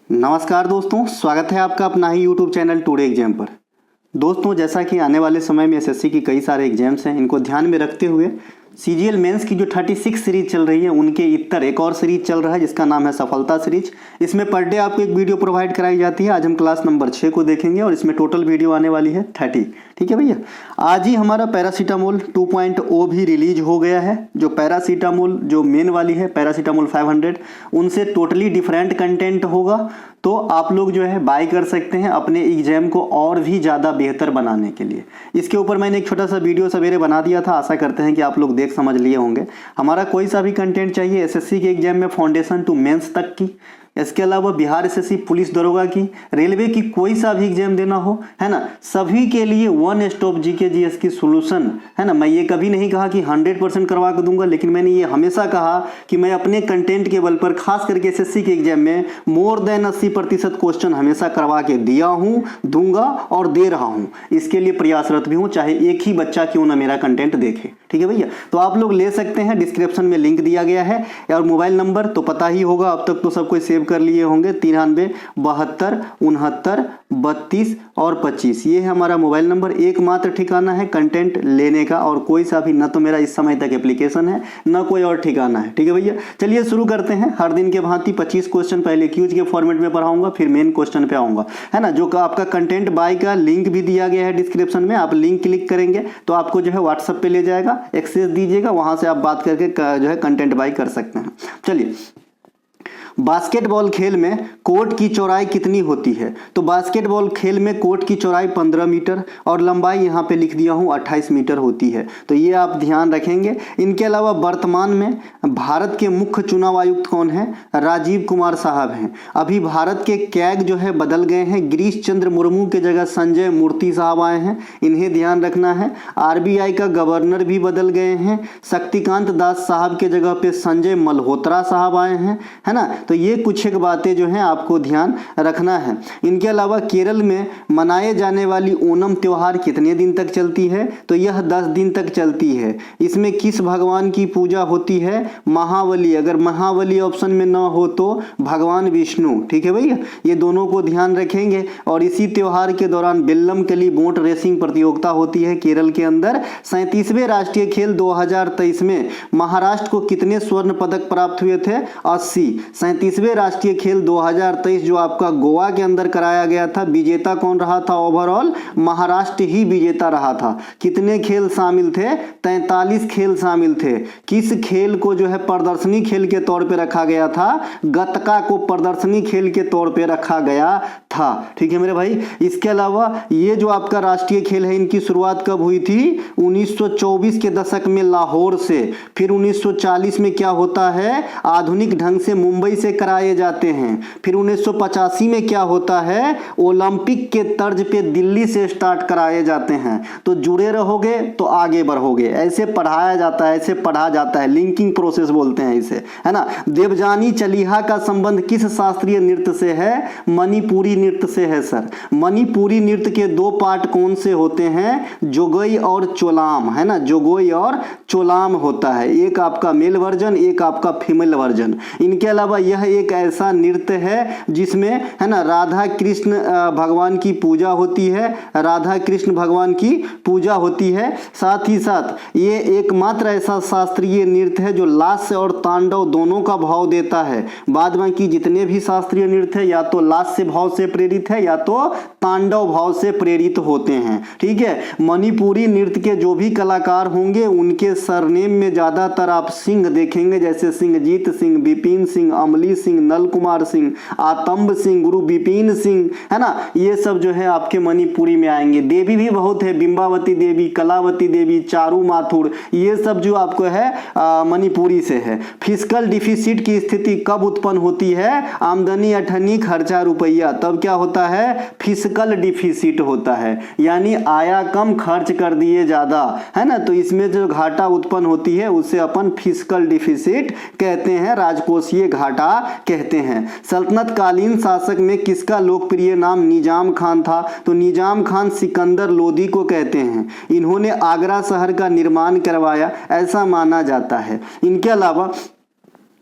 नमस्कार दोस्तों, स्वागत है आपका अपना ही YouTube चैनल टुडे एग्जाम पर। दोस्तों, जैसा कि आने वाले समय में एसएससी की कई सारे एग्जाम्स हैं, इनको ध्यान में रखते हुए सीजीएल मेंस की जो 36 सीरीज चल रही है उनके इतर एक और सीरीज चल रहा है जिसका नाम है सफलता सीरीज। इसमें पर डे आपको एक वीडियो प्रोवाइड कराई जाती है। आज हम क्लास नंबर 6 को देखेंगे और इसमें टोटल वीडियो आने वाली है 30। ठीक है भैया, आज ही हमारा पैरासीटामोल 2.0 भी रिलीज हो गया है। जो पैरासीटामोल जो मेन वाली है पैरासीटामोल 500, उनसे टोटली डिफरेंट कंटेंट होगा, तो आप लोग जो है बाय कर सकते हैं अपने एग्जाम को और भी ज़्यादा बेहतर बनाने के लिए। इसके ऊपर मैंने एक छोटा सा वीडियो सवेरे बना दिया था, आशा करते हैं कि आप लोग देख समझ लिए होंगे। हमारा कोई सा भी कंटेंट चाहिए एसएससी के एग्जाम में फाउंडेशन टू मेंस तक की, इसके अलावा बिहार एसएससी पुलिस दरोगा की, रेलवे की कोई सा भी एग्जाम देना हो, है ना, सभी के लिए वन स्टॉप जीके जीएस की सोल्यूशन है ना। मैं ये कभी नहीं कहा कि 100% करवा के दूंगा, लेकिन मैंने ये हमेशा कहा कि मैं अपने कंटेंट के बल पर खास करके एसएससी के एग्जाम में मोर देन 80% क्वेश्चन हमेशा करवा के दिया हूँ, दूंगा और दे रहा हूँ। इसके लिए प्रयासरत भी हूँ, चाहे एक ही बच्चा क्यों ना मेरा कंटेंट देखे। ठीक है भैया, तो आप लोग ले सकते हैं, डिस्क्रिप्शन में लिंक दिया गया है। और मोबाइल नंबर तो पता ही होगा, अब तक तो सब कोई सेव कर लिए होंगे, 93 72 69 32 और 25। ये है हमारा मोबाइल नंबर। एकमात्र ठिकाना है कंटेंट लेने का, और कोई सा भी, ना तो मेरा इस समय तक एप्लीकेशन है ना कोई और ठिकाना है। ठीक है भैया, चलिए शुरू करते हैं। हर दिन के भांति 25 क्वेश्चन पहले क्यूज के फॉर्मेट में पढ़ाऊंगा, फिर मेन क्वेश्चन पे आऊंगा, है ना। जो आपका कंटेंट बाय का लिंक भी दिया गया है डिस्क्रिप्शन में, आप लिंक क्लिक करेंगे तो आपको जो है व्हाट्सएप पे ले जाएगा, एक्सेस दीजिएगा, वहां से आप बात करके जो है कंटेंट बाय कर सकते हैं। चलिए, बास्केटबॉल खेल में कोर्ट की चौड़ाई कितनी होती है? तो बास्केटबॉल खेल में कोर्ट की चौड़ाई 15 मीटर और लंबाई यहाँ पे लिख दिया हूँ 28 मीटर होती है, तो ये आप ध्यान रखेंगे। इनके अलावा वर्तमान में भारत के मुख्य चुनाव आयुक्त कौन है? राजीव कुमार साहब हैं। अभी भारत के कैग जो है बदल गए हैं, गिरीश चंद्र मुर्मू के जगह संजय मूर्ति साहब आए हैं, इन्हें ध्यान रखना है। आरबीआई का गवर्नर भी बदल गए हैं, शक्तिकांत दास साहब के जगह पे संजय मल्होत्रा साहब आए हैं, है ना। तो ये कुछ एक बातें जो हैं आपको ध्यान रखना है। इनके अलावा केरल में मनाए जाने वाली ओणम त्योहार कितने दिन तक चलती है? तो यह 10 दिन तक चलती है। इसमें किस भगवान की पूजा होती है? महाबली। अगर महाबली ऑप्शन में ना हो तो भगवान विष्णु। ठीक है भैया, ये दोनों को ध्यान रखेंगे। और इसी त्योहार के दौरान बेल्लम कली बोट रेसिंग प्रतियोगिता होती है केरल के अंदर। 37वें राष्ट्रीय खेल 2023 में महाराष्ट्र को कितने स्वर्ण पदक प्राप्त हुए थे? 80। 37वें राष्ट्रीय खेल 2023 जो आपका गोवा के अंदर कराया गया था, विजेता कौन रहा था? ओवरऑल महाराष्ट्र ही विजेता रहा था। कितने खेल शामिल थे? 43 खेल शामिल थे। किस खेल को जो है प्रदर्शनी खेल के तौर पे रखा गया था? गतका को प्रदर्शनी खेल के तौर पे रखा गया था। ठीक है मेरे भाई, इसके अलावा ये जो आपका राष्ट्रीय खेल है, इनकी शुरुआत कब हुई थी? 1924 के दशक में लाहौर से। फिर 1940 में क्या होता है? आधुनिक ढंग से मुंबई से कराए जाते हैं। फिर 1985 में क्या होता है? ओलंपिक के तर्ज पे दिल्ली से स्टार्ट कराए जाते हैं। तो जुड़े रहोगे तो आगे बढ़ोगे। ऐसे पढ़ाया जाता है, ऐसे पढ़ा जाता है, लिंकिंग प्रोसेस बोलते हैं इसे, है ना। देवजानी चलिहा का संबंध किस शास्त्रीय नृत्य से है? मणिपुरी नृत्य से है सर। मणिपुरी नृत्य के 2 पार्ट कौन से होते हैं? जोगोई और चोलाम, है ना, जोगोई और चोलाम होता है। एक आपका मेल वर्जन, एक आपका फीमेल वर्जन। इनके अलावा यह एक ऐसा नृत्य है जिसमें, है ना, राधा कृष्ण भगवान की पूजा होती है, राधा कृष्ण भगवान की पूजा होती है। साथ ही साथ ये एकमात्र ऐसा शास्त्रीय नृत्य है जो लास्य और तांडव दोनों का भाव देता है। बाद बाकी जितने भी शास्त्रीय नृत्य है या तो लास्य भाव से प्रेरित है या तो तांडव भाव से प्रेरित होते हैं। ठीक है, मणिपुरी नृत्य के जो भी कलाकार होंगे उनके सरनेम में ज्यादातर आप सिंह देखेंगे, जैसे सिंहजीत सिंह, बिपिन सिंह, अमली सिंह, नल कुमार सिंह, आतंब सिंह, गुरु बिपिन सिंह, है ना। ये सब जो है आपके मणिपुरी में आएंगे। देवी भी बहुत है, बिंबावती देवी, कलावती देवी, चारू माथुर, ये सब जो आपको है मणिपुरी से है। फिस्कल डिफिसिट की स्थिति कब उत्पन्न होती है? आमदनी अठन्नी खर्चा रुपया, तब क्या होता है? फिस्कल डिफिसिट होता है, यानी आया कम खर्च कर दिए ज्यादा, है ना। तो इसमें जो घाटा उत्पन्न होती है उसे अपन फिस्कल डिफिसिट कहते हैं, राजकोषीय घाटा कहते हैं। सल्तनत कालीन शासक में किसका लोकप्रिय नाम निजाम खान था? तो निजाम खान सिकंदर लोदी को कहते हैं। इन्होंने आगरा शहर का निर्माण करवाया, ऐसा माना जाता है। इनके अलावा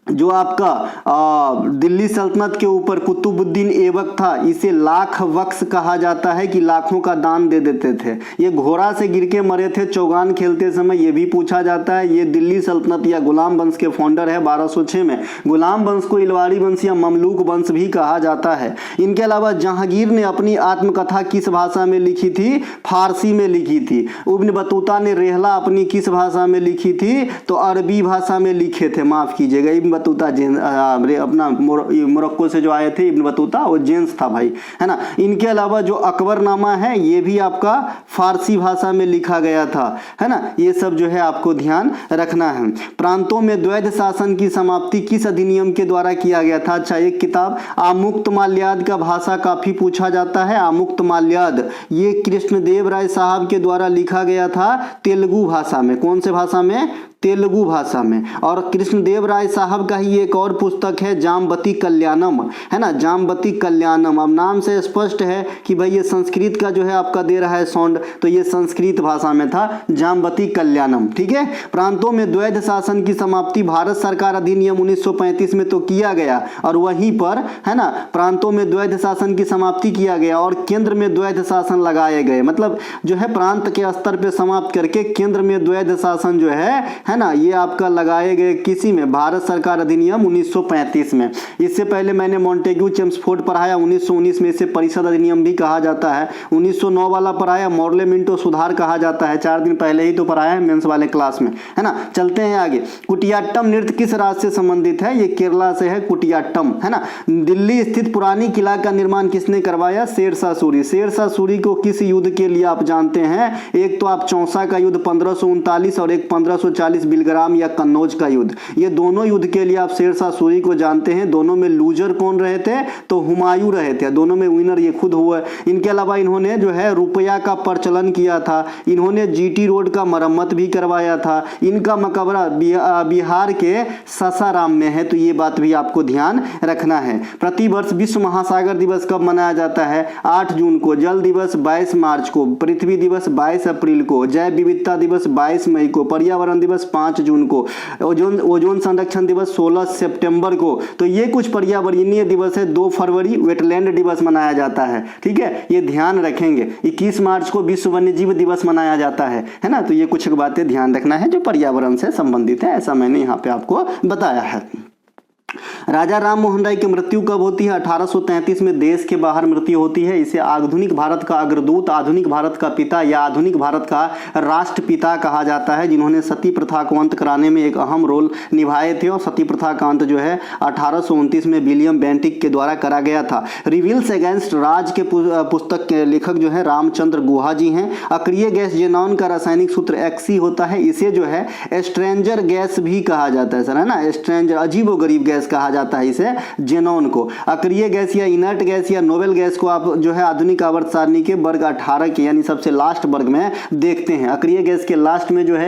जो आपका दिल्ली सल्तनत के ऊपर कुतुबुद्दीन ऐबक था, इसे लाख वक्स कहा जाता है कि लाखों का दान दे देते थे। ये घोड़ा से गिर के मरे थे चौगान खेलते समय, ये भी पूछा जाता है। ये दिल्ली सल्तनत या गुलाम वंश के फाउंडर है 1206 में। गुलाम वंश को इलवाड़ी वंश या ममलूक वंश भी कहा जाता है। इनके अलावा जहांगीर ने अपनी आत्मकथा किस भाषा में लिखी थी? फारसी में लिखी थी। इब्न बतूता ने रेहला अपनी किस भाषा में लिखी थी? तो अरबी भाषा में लिखे थे, माफ कीजिएगा। इब्न बतूता अपना मोरक्को से जो आए थे इब्न बतूता, वो जेंस था भाई, है ना। इनके अलावा जो अकबरनामा है ये भी आपका फारसी भाषा में लिखा गया था, है ना। ये सब जो है आपको ध्यान रखना है। प्रांतों में द्वैध शासन की समाप्ति किस अधिनियम के द्वारा किया गया था? अच्छा, एक किताब आमुक्त माल्याद का भाषा काफी पूछा जाता है। आमुक्त माल्याद ये कृष्णदेव राय साहब के द्वारा लिखा गया था तेलुगु भाषा में। कौन से भाषा में? तेलुगु भाषा में। और कृष्णदेव राय साहब का ही एक और पुस्तक है जामवती कल्याणम, है ना, जामवती कल्याणम। अब नाम से स्पष्ट है कि भाई ये संस्कृत का जो है आपका दे रहा है साउंड, तो ये संस्कृत भाषा में था जामवती कल्याणम, ठीक है। प्रांतों में द्वैध शासन की समाप्ति भारत सरकार अधिनियम 1935 में तो किया गया, और वहीं पर, है ना, प्रांतों में द्वैध शासन की समाप्ति किया गया और केंद्र में द्वैध शासन लगाए गए। मतलब जो है प्रांत के स्तर पे समाप्त करके केंद्र में द्वैध शासन जो है ना, ये आपका लगाए गए किसी में? भारत सरकार अधिनियम 1935 में। इससे पहले मैंने मॉन्टेग्यू चेम्सफोर्ड पढ़ाया 1919 में, इसे परिषद अधिनियम भी कहा जाता है। 1909 वाला पढ़ाया मॉर्ले मिंटो सुधार कहा जाता है, 4 दिन पहले ही तो पढ़ाया है मेंस वाले क्लास में, है ना। चलते हैं आगे। कुटियाट्टम नृत्य किस राज्य से संबंधित है? ये केरला से है कुटियाट्टम, है ना। दिल्ली स्थित पुरानी किला का निर्माण किसने करवाया? शेरशाह सूरी। शेरशाह सूरी को किस युद्ध के लिए आप जानते हैं? एक तो आप चौसा का युद्ध 1539 और एक 1540 बिलग्राम या कन्नौज का युद्ध। ये दोनों युद्ध के लिए आप शेरशाह सूरी को जानते हैं। दोनों में लूजर कौन रहे थे? तो हुमायूं रहे थे। दोनों में विनर ये खुद हुए। इनके अलावा इन्होंने जो है रुपया का प्रचलन किया था। इन्होंने जीटी रोड का मरम्मत भी करवाया था। इनका मकबरा बिहार के सासाराम में है, तो ये बात भी आपको ध्यान रखना है। प्रतिवर्ष विश्व महासागर दिवस कब मनाया जाता है? 8 जून को। जल दिवस 22 मार्च को। पृथ्वी दिवस 22 अप्रैल को। जैव विविधता दिवस 22 मई को। पर्यावरण दिवस 5 जून को। ओजोन संरक्षण दिवस 16 सितंबर को। तो ये कुछ पर्यावरणीय दिवस है। 2 फरवरी वेटलैंड दिवस मनाया जाता है, ठीक है, ये ध्यान रखेंगे। 21 मार्च को विश्व वन्यजीव दिवस मनाया जाता है ना। तो ये कुछ बातें ध्यान रखना है जो पर्यावरण से संबंधित है, ऐसा मैंने यहाँ पे आपको बताया है। राजा राम मोहन राय की मृत्यु कब होती है? 1833 में देश के बाहर मृत्यु होती है। इसे आधुनिक भारत का अग्रदूत, आधुनिक भारत का पिता या आधुनिक भारत का राष्ट्रपिता कहा जाता है, जिन्होंने सती प्रथा को अंत कराने में एक अहम रोल निभाए थे। और सती प्रथा का अंत जो है 1829 में विलियम बेंटिक के द्वारा करा गया था। रिविल्स अगेंस्ट राज के पुस्तक के लेखक जो है रामचंद्र गुहा जी हैं। अक्रिय गैस जेनॉन का रासायनिक सूत्र एक्सी होता है। इसे जो है स्ट्रेंजर गैस भी कहा जाता है सर, है ना, स्ट्रेंजर, अजीबोगरीब गैस कहा जाता है इसे, जेनॉन को। अक्रिय गैस या इनर्ट गैस या नोबेल गैस को आप जो है आधुनिक आवर्त सारणी के वर्ग 18 के यानी सबसे लास्ट वर्ग में देखते हैं। अक्रिय गैस के लास्ट में जो है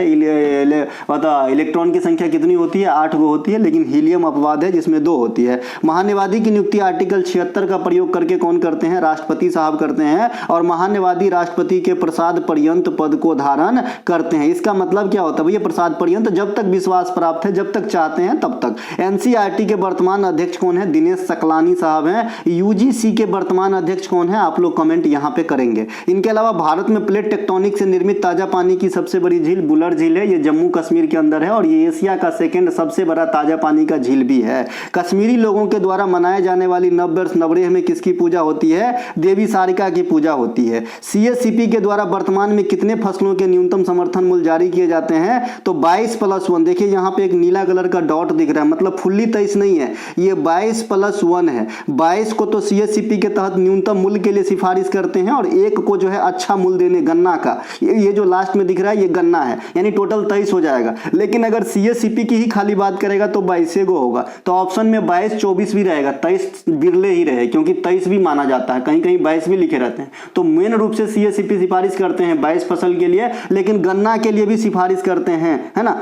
इलेक्ट्रॉन की संख्या कितनी होती है? 8 गो होती है, लेकिन हीलियम अपवाद है जिसमें 2 होती है। महान्यवादी की नियुक्ति आर्टिकल 76 का प्रयोग करके कौन करते हैं? राष्ट्रपति साहब करते हैं। और महान्यवादी राष्ट्रपति के प्रसाद पर्यंत पद को धारण करते हैं। इसका मतलब क्या होता है भैया? प्रसाद पर्यंत, जब तक विश्वास प्राप्त है, जब तक चाहते हैं तब तक। एनसीईआरटी के वर्तमान अध्यक्ष कौन है? दिनेश सकलानी साहब हैं। यूजीसी के वर्तमान अध्यक्ष कौन है? आप लोग कमेंट यहां पे करेंगे। इनके अलावा भारत में प्लेट टेक्टोनिक से निर्मित ताजा पानी की सबसे बड़ी झील बुलर झील है। ये जम्मू कश्मीर के अंदर है और ये एशिया का सेकंड सबसे बड़ा ताजा पानी का झील भी है। कश्मीरी लोगों के द्वारा मनाए जाने वाली नववर्ष नवरेह में किसकी पूजा होती है? देवी सारिका की पूजा होती है। सीएससीपी के द्वारा वर्तमान में कितने फसलों के न्यूनतम समर्थन मूल्य जारी किए जाते हैं? तो 22+1। देखिए यहाँ पे एक नीला कलर का डॉट दिख रहा है, मतलब फुल्ली 23 नहीं है, ये 22+1 है। 22 को तो सीएससीपी के तहत न्यूनतम मूल्य के लिए सिफारिश करते हैं और 1 को जो है अच्छा मूल्य देने गन्ना का, ये जो लास्ट में दिख रहा है ये गन्ना है, यानी टोटल 23 हो जाएगा। लेकिन अगर सीएससीपी की ही खाली बात करेगा तो 22 गो होगा। तो ऑप्शन में 22, 24 भी रहेगा, 23 बिरले ही रहे, क्योंकि 23 भी माना जाता है, कहीं कहीं 22 भी लिखे रहते हैं। तो मेन रूप से सीएससीपी सिफारिश करते हैं 22 फसल के लिए, लेकिन गन्ना के लिए भी सिफारिश करते हैं, है ना।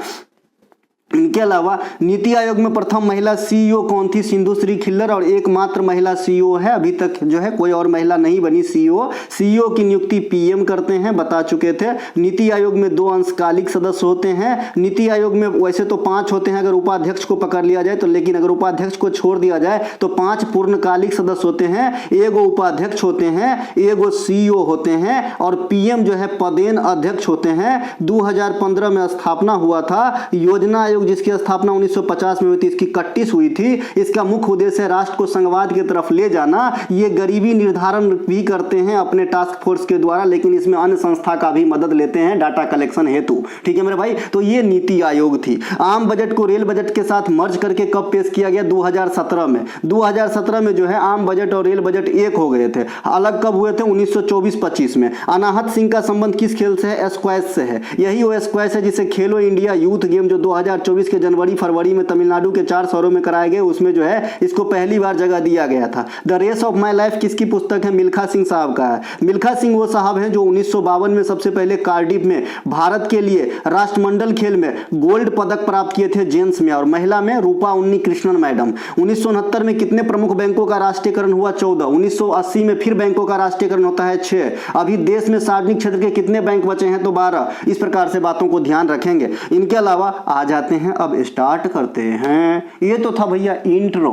इनके अलावा नीति आयोग में प्रथम महिला सीईओ कौन थी? सिंधु श्री खिल्लर, और एकमात्र महिला सीईओ है, अभी तक जो है कोई और महिला नहीं बनी सीईओ। सीईओ की नियुक्ति पीएम करते हैं, बता चुके थे। नीति आयोग में 2 अंशकालिक सदस्य होते हैं। नीति आयोग में वैसे तो 5 होते हैं अगर उपाध्यक्ष को पकड़ लिया जाए तो, लेकिन अगर उपाध्यक्ष को छोड़ दिया जाए तो 5 पूर्णकालिक सदस्य होते हैं। एगो उपाध्यक्ष होते हैं, एगो सीईओ होते हैं, और पीएम जो है पदेन अध्यक्ष होते हैं। 2015 में स्थापना हुआ था योजना आयोग, जिसकी स्थापना 1950 में हुई थी। इसकी 31 हुई थी। इसका मुख्य उद्देश्य है राष्ट्र को संघवाद की तरफ ले जाना। ये गरीबी निर्धारण भी करते हैं अपने टास्क फोर्स के द्वारा, लेकिन इसमें अन्य संस्था का भी मदद लेते हैं डाटा कलेक्शन हेतु। ठीक है मेरे भाई, तो ये नीति आयोग थी। आम बजट को रेल बजट के साथ मर्ज करके कब पेश किया गया? 2017 में। 2017 में जो है आम बजट और रेल बजट एक हो गए थे। अलग कब हुए थे? 1924-25 में। अनाहत सिंह का संबंध किस खेल से है? स्क्वैश से है। यही वो स्क्वैश है जिसे खेलो इंडिया यूथ गेम जो 2024 के जनवरी फरवरी में तमिलनाडु के 4 शहरों में कराए गए, उसमें जो है इसको पहली बार जगह दिया गया था। The race of my life किसकी पुस्तक है? मिल्खा सिंह साहब का है। मिल्खा सिंह वो साहब हैं जो 1952 में सबसे पहले कार्डिफ में भारत के लिए राष्ट्रमंडल खेल में गोल्ड पदक प्राप्त किए थे जेंट्स में, और महिला में रूपा उन्नी कृष्णन मैडम। 1969 में कितने प्रमुख बैंकों का राष्ट्रीयकरण हुआ? 14। 1980 में फिर बैंकों का राष्ट्रीयकरण होता है 6। अभी देश में सार्वजनिक क्षेत्र के कितने बैंक बचे हैं? तो 12। इस प्रकार से बातों को ध्यान रखेंगे। इनके अलावा आ जाते हैं, अब स्टार्ट करते हैं। ये तो था भैया इंट्रो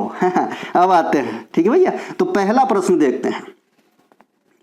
अब आते हैं। ठीक है भैया, तो पहला प्रश्न देखते हैं।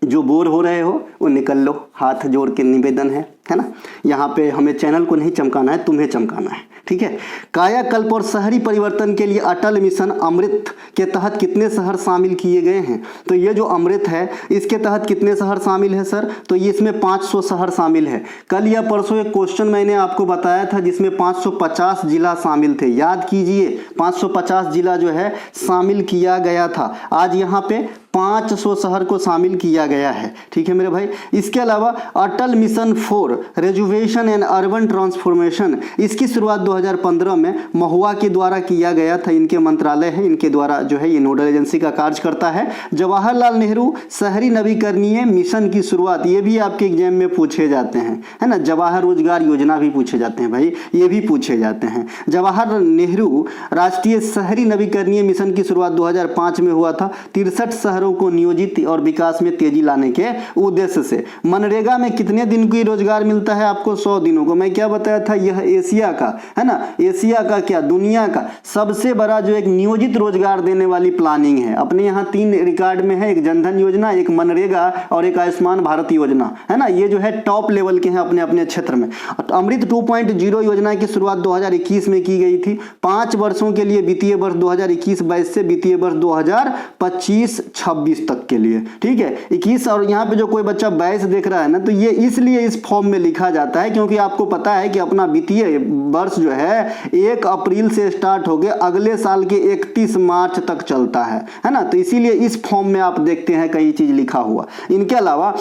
जो बोर हो रहे हो वो निकल लो, हाथ जोड़ के निवेदन है ना। यहाँ पे हमें चैनल को नहीं चमकाना है, तुम्हें चमकाना है। ठीक है। कायाकल्प और शहरी परिवर्तन के लिए अटल मिशन अमृत के तहत कितने शहर शामिल किए गए हैं? तो ये जो अमृत है इसके तहत कितने शहर शामिल है सर? तो ये इसमें 500 शहर शामिल है। कल या परसों एक क्वेश्चन मैंने आपको बताया था जिसमें 550 जिला शामिल थे, याद कीजिए। 550 जिला जो है शामिल किया गया था। आज यहाँ पे 500 शहर को शामिल किया गया है। ठीक है मेरे भाई। इसके अलावा Atal mission for rejuvenation and urban transformation, इसकी शुरुआत 2015 में महुआ के द्वारा किया गया था। इनके मंत्रालय है, इनके द्वारा जो है ये नोडल एजेंसी का कार्य करता है। जवाहरलाल नेहरू शहरी नवीकरणीय मिशन की शुरुआत, ये भी आपके एग्जाम में पूछे जाते हैं, है ना। जवाहर रोजगार योजना भी पूछे जाते हैं भाई, ये भी पूछे जाते हैं। जवाहर नेहरू राष्ट्रीय शहरी नवीकरणीय मिशन की शुरुआत 2005 में हुआ था। 63 शहरों को नियोजित और विकास में तेजी लाने के उद्देश्य से। मनरेगा में कितने दिन की रोजगार मिलता है आपको? 100 दिनों को। मैं क्या बताया था, यह एशिया का, है ना, एशिया का क्या, दुनिया का सबसे बड़ा जो एक नियोजित रोजगार देने वाली प्लानिंग है। अपने यहाँ 3 रिकॉर्ड में है, एक जनधन योजना, एक मनरेगा और एक आयुष्मान भारत योजना, है ना। ये जो है टॉप लेवल के हैं अपने अपने क्षेत्र में। अमृत 2.0 योजना की शुरुआत 2021 में की गई थी। 5 वर्षों के लिए, वित्तीय वर्ष 2021-22 से वित्तीय वर्ष 2025-26 तक के लिए। ठीक है, 21। और यहाँ पे जो कोई बच्चा 22 देख रहा है ना, तो ये इसलिए इस फॉर्म में लिखा जाता है क्योंकि आपको पता है कि अपना वित्तीय वर्ष जो है 1 अप्रैल से स्टार्ट हो गया, अगले साल के 31 मार्च तक चलता है ना। तो इसीलिए इस फॉर्म में आप देखते हैं कई चीज लिखा हुआ। इनके अलावा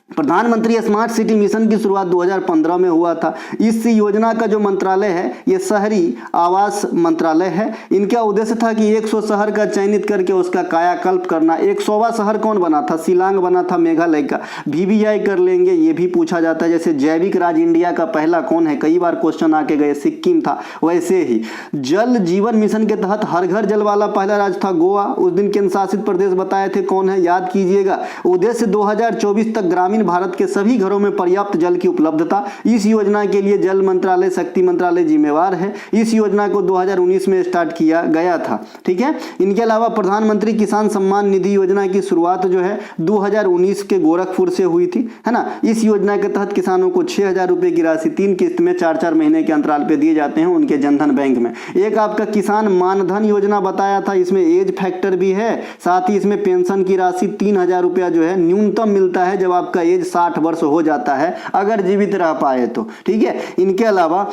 प्रधानमंत्री स्मार्ट सिटी मिशन की शुरुआत 2015 में हुआ था। इस योजना का जो मंत्रालय है ये शहरी आवास मंत्रालय है। इनका उद्देश्य था कि 100 शहर का चयनित करके उसका कायाकल्प करना। 100वां शहर कौन बना था? शिलांग बना था, मेघालय का। VVI कर लेंगे, ये भी पूछा जाता है। जैसे जैविक राज्य इंडिया का पहला कौन है, कई बार क्वेश्चन आके गए, सिक्किम था। वैसे ही जल जीवन मिशन के तहत हर घर जल वाला पहला राज्य था गोवा। उस दिन केंद्र शासित प्रदेश बताए थे कौन है, याद कीजिएगा। उद्देश्य 2024 तक ग्रामीण भारत के सभी घरों में पर्याप्त जल की उपलब्धता। इस योजना के लिए जल मंत्रालय, शक्ति मंत्रालय जिम्मेवार है। इस योजना को 2019 में स्टार्ट किया गया था। ठीक है। इनके अलावा प्रधानमंत्री किसान सम्मान निधि योजना की शुरुआत जो है 2019 के गोरखपुर से हुई थी, है ना। इस योजना के तहत किसानों को 6,000 रुपए की राशि 3 किस्त में 4-4 महीने के अंतराल पे दिए जाते हैं उनके जनधन बैंक में। एक आपका किसान मानधन योजना बताया था, इसमें एज फैक्टर भी है, साथ ही इसमें पेंशन की राशि 3,000 रुपया जो है न्यूनतम मिलता है जब आपका एज 60 वर्ष हो जाता है, अगर जीवित रह पाए तो। ठीक है। इनके अलावा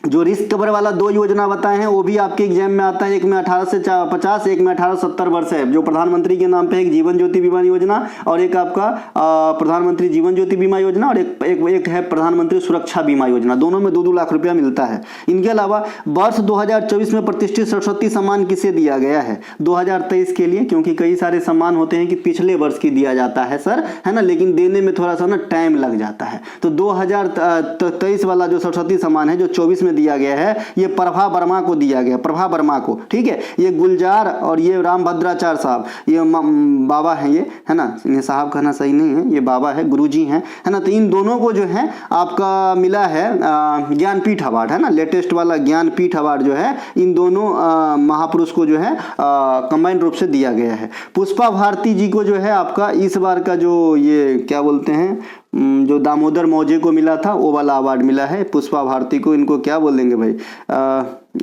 जो रिस्क कवर वाला 2 योजना बताए हैं वो भी आपके एग्जाम में आता है। एक में 18 से 50, एक में 18 से 70 वर्ष है, जो प्रधानमंत्री के नाम पे एक जीवन ज्योति बीमा योजना, और एक आपका प्रधानमंत्री जीवन ज्योति बीमा योजना, और एक है प्रधानमंत्री सुरक्षा बीमा योजना। दोनों में 2-2 लाख रुपया मिलता है। इनके अलावा वर्ष 2024 में प्रतिष्ठित सरस्वती सम्मान किसे दिया गया है? 2023 के लिए, क्योंकि कई सारे सम्मान होते हैं कि पिछले वर्ष की दिया जाता है सर, है ना, लेकिन देने में थोड़ा सा ना टाइम लग जाता है। तो 2023 वाला जो सरस्वती सम्मान है जो 24 में में दिया गया है, ये प्रभा वर्मा को दिया गया, प्रभा वर्मा को, ठीक है। ये गुलजार और ये रामभद्राचार्य साहब, ये बाबा हैं ये, है ना, इन्हें साहब कहना सही नहीं है, ये बाबा है, गुरुजी हैं, है ना। तो इन दोनों को जो है आपका मिला है ज्ञानपीठ अवार्ड, है ना, लेटेस्ट वाला ज्ञानपीठ अवार्ड जो है इन दोनों महापुरुष को जो है कंबाइंड रूप से दिया गया है। पुष्पा भारती जी को जो है आपका इस बार का जो ये क्या बोलते हैं जो दामोदर मौजे को मिला था वो वाला अवार्ड मिला है पुष्पा भारती को। इनको क्या बोलेंगे भाई,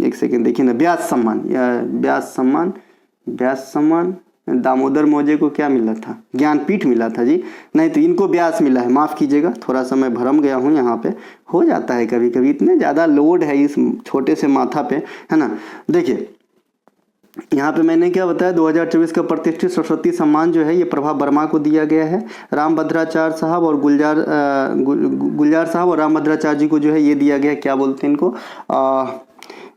एक सेकेंड देखिए ना, व्यास सम्मान, व्यास सम्मान दामोदर मौजे को क्या मिला था, ज्ञानपीठ मिला था जी, नहीं तो इनको व्यास मिला है, माफ़ कीजिएगा थोड़ा सा मैं भरम गया हूँ, यहाँ पे हो जाता है कभी कभी, इतने ज़्यादा लोड है इस छोटे से माथा पे, है ना। देखिए यहाँ पे मैंने क्या बताया, 2024 का प्रतिष्ठित सरस्वती सम्मान जो है ये प्रभा वर्मा को दिया गया है। रामभद्राचार्य साहब और गुलजार साहब और रामभद्राचार्य जी को जो है ये दिया गया, क्या बोलते हैं इनको,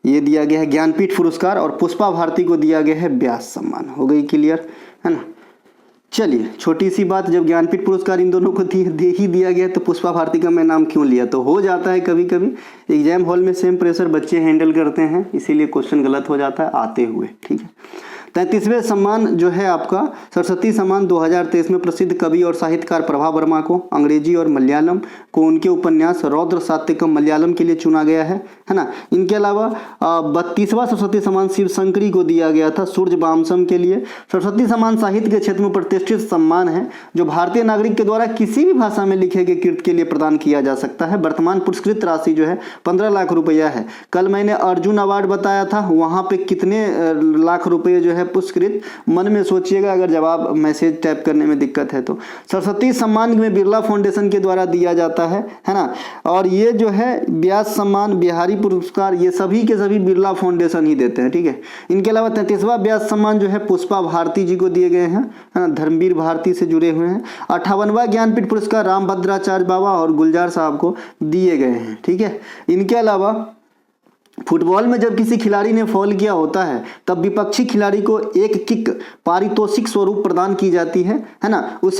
ये दिया गया है ज्ञानपीठ पुरस्कार, और पुष्पा भारती को दिया गया है व्यास सम्मान। हो गई क्लियर, है ना। चलिए छोटी सी बात, जब ज्ञानपीठ पुरस्कार इन दोनों को दे ही दिया गया तो पुष्पा भारती का मैं नाम क्यों लिया, तो हो जाता है कभी कभी एग्जाम हॉल में सेम प्रेशर बच्चे हैंडल करते हैं, इसीलिए क्वेश्चन गलत हो जाता है आते हुए, ठीक है। 33वें सम्मान जो है आपका सरस्वती सम्मान 2023 में प्रसिद्ध कवि और साहित्यकार प्रभा वर्मा को अंग्रेजी और मलयालम को उनके उपन्यास रौद्र सात्यकम मलयालम के लिए चुना गया है ना। इनके अलावा 32वां सरस्वती सम्मान शिव शंकरी को दिया गया था सूर्य वामसम के लिए। सरस्वती सम्मान साहित्य के क्षेत्र में प्रतिष्ठित सम्मान है जो भारतीय नागरिक के द्वारा किसी भी भाषा में लिखे गए कृत के लिए प्रदान किया जा सकता है। वर्तमान पुरस्कृत राशि जो है 15 लाख रुपया है। कल मैंने अर्जुन अवार्ड बताया था, वहाँ पे कितने लाख रुपये जो है पुरस्कृत, मन में सोचिएगा अगर जवाब मैसेज टाइप करने में दिक्कत है तो। सरस्वती सम्मान में बिरला फाउंडेशन के द्वारा दिया जाता है ना। और ये जो है व्यास सम्मान, बिहारी पुरस्कार, ये सभी के सभी बिरला फाउंडेशन ही देते हैं, ठीक है। इनके अलावा 33वां व्यास सम्मान जो है पुष्पा भारती जी को दिए गए हैं, है ना, धर्मवीर भारती से जुड़े हुए हैं। 58वां ज्ञानपीठ पुरस्कार रामभद्राचार्य बाबा और गुलजार साहब को दिए गए हैं, ठीक है। इनके अलावा फुटबॉल में जब किसी खिलाड़ी ने फॉल किया होता है तब विपक्षी खिलाड़ी को एक किक पारितोषिक स्वरूप प्रदान की जाती है ना। उस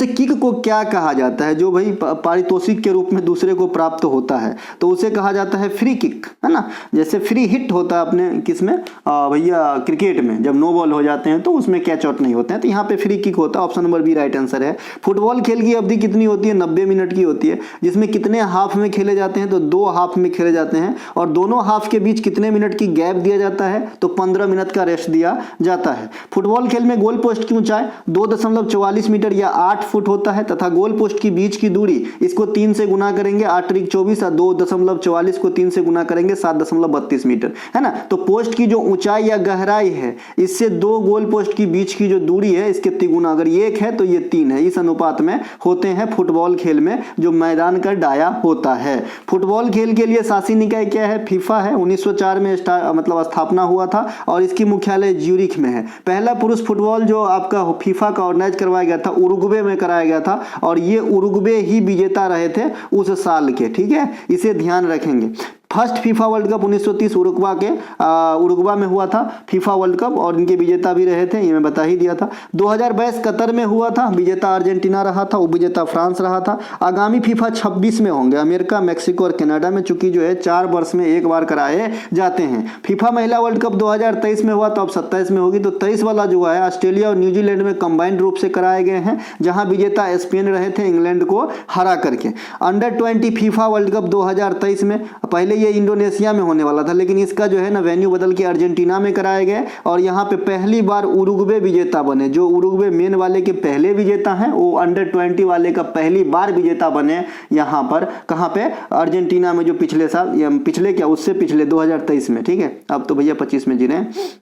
किक को क्या कहा जाता है, जो भाई पारितोषिक के रूप में दूसरे को प्राप्त होता है, तो उसे कहा जाता है फ्री किक, है ना। जैसे फ्री हिट होता है अपने किसमें भैया क्रिकेट में, जब नो बॉल हो जाते हैं तो उसमें कैच आउट नहीं होते हैं, तो यहाँ पे फ्री किक होता है। Option number B right answer है। फुटबॉल खेल की अवधि कितनी होती है, 90 मिनट की होती है, जिसमें कितने हाफ में खेले जाते हैं, तो 2 हाफ में खेले जाते हैं, और दोनों हाफ के बीच कितने मिनट की गैप दिया जाता है, तो 15 मिनट का रेस्ट दिया जाता है। फुटबॉल खेल में गोल पोस्ट की ऊंचाई 2.44 मीटर या 8 फुट होता है तथा गोल पोस्ट की बीच की दूरी, इसको 3 से गुना करेंगे 8×24 और 2.44 को 3 से गुना करेंगे 7.32 मीटर, है ना। तो पोस्ट की जो ऊंचाई या गहराई है, इससे 2 गोल पोस्ट की बीच की जो दूरी है इसके तिगुना, अगर ये 1 है तो ये 3 है, इस अनुपात में होते हैं फुटबॉल खेल में जो मैदान का डाया होता है। फुटबॉल खेल के लिए शासी निकाय क्या है, फीफा है। 1904 में मतलब स्थापना हुआ था और इसकी मुख्यालय ज्यूरिख में है। पहला पुरुष फुटबॉल जो आपका फीफा का ऑर्गेनाइज करवाया गया था उरुग्वे में कराया गया था, और ये उरुग्वे ही विजेता रहे थे उस साल के, ठीक है, इसे ध्यान रखेंगे। फर्स्ट फीफा वर्ल्ड कप 1930 उरुग्वा में हुआ था, फीफा वर्ल्ड कप, और इनके विजेता भी रहे थे, ये मैं बता ही दिया था। 2022 कतर में हुआ था, विजेता अर्जेंटीना रहा था, उपविजेता फ्रांस रहा था। आगामी फीफा 26 में होंगे, अमेरिका, मैक्सिको और कनाडा में, चूंकि जो है 4 वर्ष में एक बार कराए जाते हैं। फीफा महिला वर्ल्ड कप 2023 में हुआ, तो अब 27 में होगी। तो 23 वाला जो है ऑस्ट्रेलिया और न्यूजीलैंड में कंबाइंड रूप से कराए गए हैं, जहां विजेता स्पेन रहे थे इंग्लैंड को हरा करके। अंडर 20 फीफा वर्ल्ड कप 2023 में, पहले ये इंडोनेशिया में होने वाला था, लेकिन इसका जो है ना वेन्यू बदल के अर्जेंटीना में कराए गए, और यहाँ पे पहली बार उरुग्वे विजेता बने। जो उरुग्वे मेन वाले के पहले विजेता हैं, वो अंडर 20 वाले का पहली बार विजेता बने यहाँ पर, कहाँ पे, अर्जेंटीना में, जो पिछले साल, पिछले क्या, उससे पिछले 2023 में, ठीक है। अब तो भैया 25 में जी रहे हैं।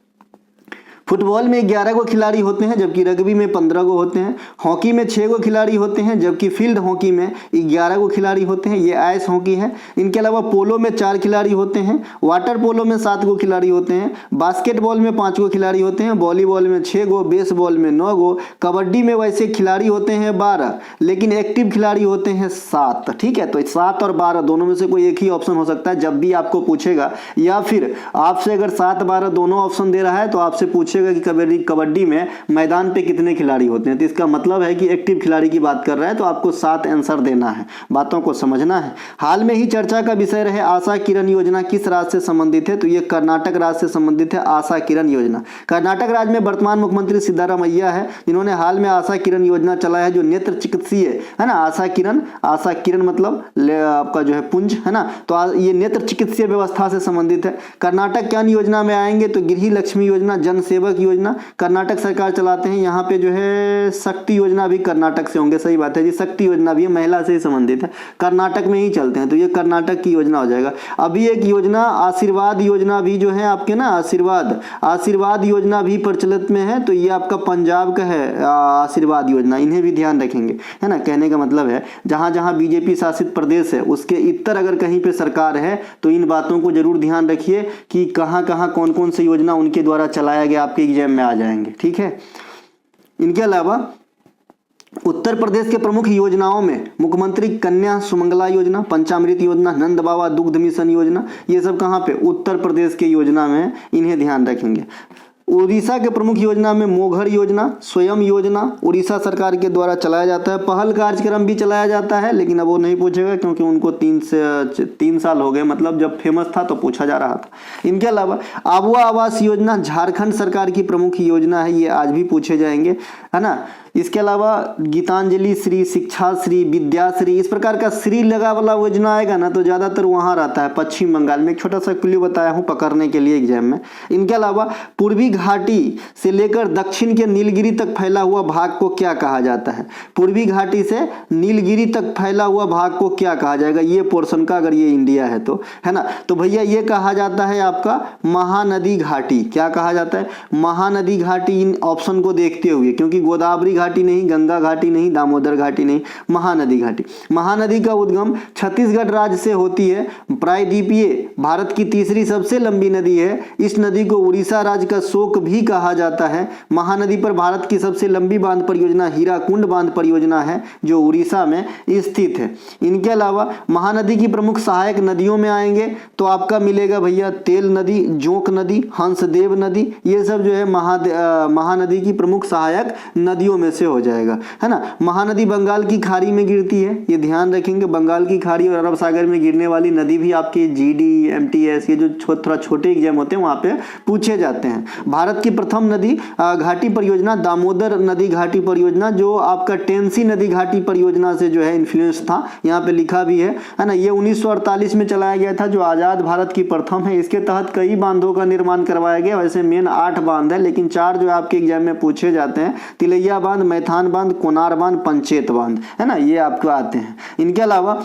फुटबॉल में 11 गो खिलाड़ी होते हैं, जबकि रग्बी में 15 गो होते हैं। हॉकी में 6 गो खिलाड़ी होते हैं, जबकि फील्ड हॉकी में 11 गो खिलाड़ी होते हैं, ये आइस हॉकी है। इनके अलावा पोलो में 4 खिलाड़ी होते हैं, वाटर पोलो में 7 गो खिलाड़ी होते हैं, बास्केटबॉल में 5 गो खिलाड़ी होते हैं, वॉलीबॉल में 6 गो, बेसबॉल में 9 गो, कबड्डी में वैसे खिलाड़ी होते हैं 12, लेकिन एक्टिव खिलाड़ी होते हैं 7, ठीक है। तो 7 और 12 दोनों में से कोई एक ही ऑप्शन हो सकता है जब भी आपको पूछेगा, या फिर आपसे अगर 7-12 दोनों ऑप्शन दे रहा है तो आपसे पूछे पूछेगा कि कबड्डी में मैदान पे कितने खिलाड़ी होते हैं, तो इसका मतलब है कि एक्टिव खिलाड़ी की बात कर रहा है, तो आपको 7 आंसर देना है, बातों को समझना है। हाल में ही चर्चा का विषय रहे आशा किरण योजना किस राज्य से संबंधित है, तो ये कर्नाटक राज्य से संबंधित है आशा किरण योजना। कर्नाटक राज्य में वर्तमान मुख्यमंत्री सिद्धारमैया है, जिन्होंने हाल में आशा किरण योजना चलाया है, जो नेत्र चिकित्सीय है ना। आशा किरण मतलब आपका जो है पुंज है ना, तो ये नेत्र चिकित्सीय व्यवस्था से संबंधित है। कर्नाटक क्या योजना में आएंगे, तो गृह लक्ष्मी योजना, जन सेवक योजना कर्नाटक सरकार चलाते हैं। यहाँ पे जो है शक्ति योजना भी कर्नाटक से होंगे, सही बात है जी, शक्ति योजना भी महिला से ही संबंधित है, कर्नाटक में ही चलते हैं, तो ये कर्नाटक की योजना हो जाएगा। अभी एक योजना आशीर्वाद योजना भी जो है आपके ना, आशीर्वाद योजना भी प्रचलित में है, तो ये आपका पंजाब का है आशीर्वाद योजना, इन्हें भी ध्यान रखेंगे है ना। कहने का मतलब है जहां जहां बीजेपी शासित प्रदेश है उसके इतर अगर कहीं पे सरकार है तो इन बातों को जरूर ध्यान रखिए कि कहां कहां कौन कौन सी योजना उनके द्वारा चलाया गया, आपके एग्जाम में आ जाएंगे, ठीक है। इनके अलावा उत्तर प्रदेश के प्रमुख योजनाओं में मुख्यमंत्री कन्या सुमंगला योजना, पंचामृत योजना, नंद बाबा दुग्ध मिशन योजना, ये सब कहाँ पे, उत्तर प्रदेश के योजना में, इन्हें ध्यान रखेंगे। उड़ीसा के प्रमुख योजना में मोघर योजना, स्वयं योजना उड़ीसा सरकार के द्वारा चलाया जाता है। पहल कार्यक्रम भी चलाया जाता है, लेकिन अब वो नहीं पूछेगा क्योंकि उनको 3 साल हो गए, मतलब जब फेमस था तो पूछा जा रहा था। इनके अलावा आबुआ आवास योजना झारखंड सरकार की प्रमुख योजना है, ये आज भी पूछे जाएंगे है ना। इसके अलावा गीतांजलि श्री, शिक्षा श्री, विद्याश्री, इस प्रकार का श्री लगा वाला योजना आएगा ना, तो ज़्यादातर वहाँ रहता है पश्चिम बंगाल में। एक छोटा सा क्लू बताया हूँ पकड़ने के लिए एग्जाम में। इनके अलावा पूर्वी घाटी से लेकर दक्षिण के नीलगिरी तक फैला हुआ भाग को क्या कहा जाता है, पूर्वी घाटी से नीलगिरी तक फैला हुआ भाग को क्या कहा जाएगा, ये पोर्शन का, अगर ये इंडिया है तो, है ना। तो भैया ये कहा जाता है आपका महानदी घाटी। क्या कहा जाता है, महानदी घाटी। इन ऑप्शन को देखते हुए, क्योंकि गोदावरी घाटी नहीं, गंगा घाटी नहीं, दामोदर घाटी नहीं, महानदी घाटी। महानदी का उद्गम छत्तीसगढ़ राज्य से होती है। प्रायद्वीपीय भारत की तीसरी सबसे लंबी नदी है। इस नदी को उड़ीसा राज्य का शोक भी कहा जाता है। महानदी पर भारत की सबसे लंबी बांध परियोजना हीराकुंड बांध परियोजना है, जो उड़ीसा में स्थित है। इनके अलावा महानदी की प्रमुख सहायक नदियों में आएंगे तो आपका मिलेगा भैया तेल नदी, जोंक नदी, हंसदेव नदी, ये सब जो है महानदी की प्रमुख सहायक नदियों में से हो जाएगा, है ना। महानदी बंगाल की खाड़ी में गिरती है, ये ध्यान रखेंगे। बंगाल की खाड़ी और अरब सागर में गिरने वाली नदी भी आपके जीडी, एमटीएस, ये जो थोड़ा छोटे एग्जाम होते हैं वहां पे पूछे जाते हैं। भारत की प्रथम नदी घाटी परियोजना दामोदर नदी घाटी परियोजना, जो आपका टेंसी नदी घाटी परियोजना से जो है इन्फ्लुएंस था, यहाँ पे लिखा भी है ना। ये 1948 में चलाया गया था, जो आजाद भारत की प्रथम है। इसके तहत कई बांधों का निर्माण करवाया गया। वैसे मेन 8 बांध है, लेकिन 4 जो आपके एग्जाम में पूछे जाते हैं, तिलैया बांध, मैथान बांध, कोनार बांध, पंचेत बांध, है ना, ये आपको आते हैं। इनके अलावा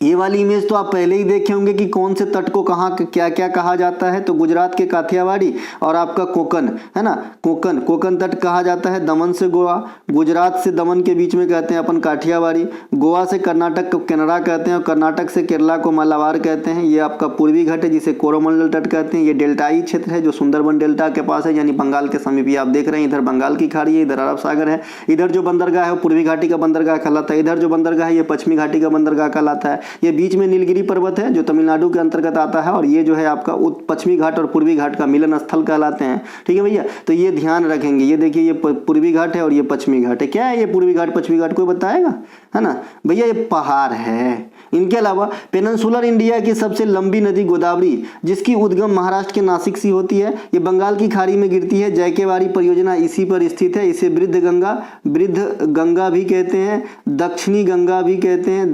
ये वाली इमेज तो आप पहले ही देखे होंगे कि कौन से तट को कहाँ क्या क्या कहा जाता है, तो गुजरात के काठियावाड़ी और आपका कोकन, है ना, कोकन तट कहा जाता है। दमन से गोवा, गुजरात से दमन के बीच में कहते हैं अपन काठियावाड़ी, गोवा से कर्नाटक को केनरा कहते हैं, और कर्नाटक से केरला को मालाबार कहते हैं। ये आपका पूर्वी घाट है जिसे कोरोमंडल तट कहते हैं। ये डेल्टाई क्षेत्र है जो सुंदरबन डेल्टा के पास है, यानी बंगाल के समीप। ये आप देख रहे हैं, इधर बंगाल की खाड़ी है, इधर अरब सागर है। इधर जो बंदरगाह है वो पूर्वी घाटी का बंदरगाह कहलाता है, इधर जो बंदरगाह है ये पश्चिमी घाटी का बंदरगाह कहलाता है। ये बीच में नीलगिरी पर्वत है जो तमिलनाडु के अंतर्गत आता है, और ये जो है आपका पश्चिमी घाट और पूर्वी घाट का मिलन स्थल कहलाते हैं, ठीक है भैया। तो ये ध्यान रखेंगे। ये देखिए, ये पूर्वी घाट है और ये पश्चिमी घाट है। क्या है ये पूर्वी घाट पश्चिमी घाट, कोई बताएगा, है ना भैया, ये पहाड़ है। इनके अलावा पेनिनसुलर इंडिया की सबसे लंबी नदी गोदावरी, जिसकी उद्गम महाराष्ट्र के नासिक से होती है, ये बंगाल की खाड़ी में गिरती है। जयकेवाड़ी परियोजना इसी पर स्थित है। इसे वृद्ध गंगा भी कहते हैं, दक्षिणी गंगा भी कहते हैं,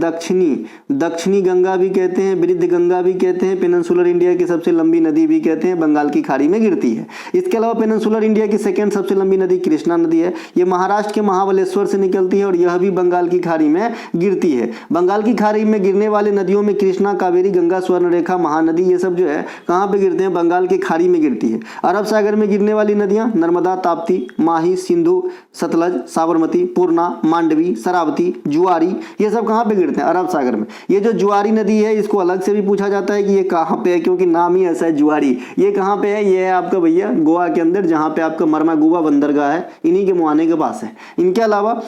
दक्षिणी गंगा भी कहते हैं, वृद्ध गंगा भी कहते हैं। पेनिनसुलर इंडिया की सबसे लंबी नदी भी कहते हैं, बंगाल की खाड़ी में गिरती है। इसके अलावा पेनिनसुलर इंडिया की सेकेंड सबसे लंबी नदी कृष्णा नदी है। ये महाराष्ट्र के महाबलेश्वर से निकलती है और यह भी बंगाल की खाड़ी में गिरती है। बंगाल की खाड़ी में गिरने वाली नदियों में कृष्णा, कावेरी, गंगा, स्वर्णरेखा, महानदी, ये सब जो है कहाँ पे गिरते हैं, बंगाल की खाड़ी में गिरती है। अरब सागर में गिरने वाली नदियां नर्मदा, ताप्ती, माही, सिंधु, सतलज, साबरमती, पूर्णा, मांडवी, शरावती, जुआरी, ये सब कहाँ पे गिरते हैं, अरब सागर में। ये जो जुआरी नदी है इसको अलग से भी पूछा जाता है कि ये कहाँ पे है, क्योंकि नाम ही ऐसा है जुआरी। ये कहाँ पे है, ये है आपका भैया गोवा के अंदर, जहाँ पे आपका मरमागुवा बंदरगाह है, इन्हीं के मुहाने के पास है। इनके अलावा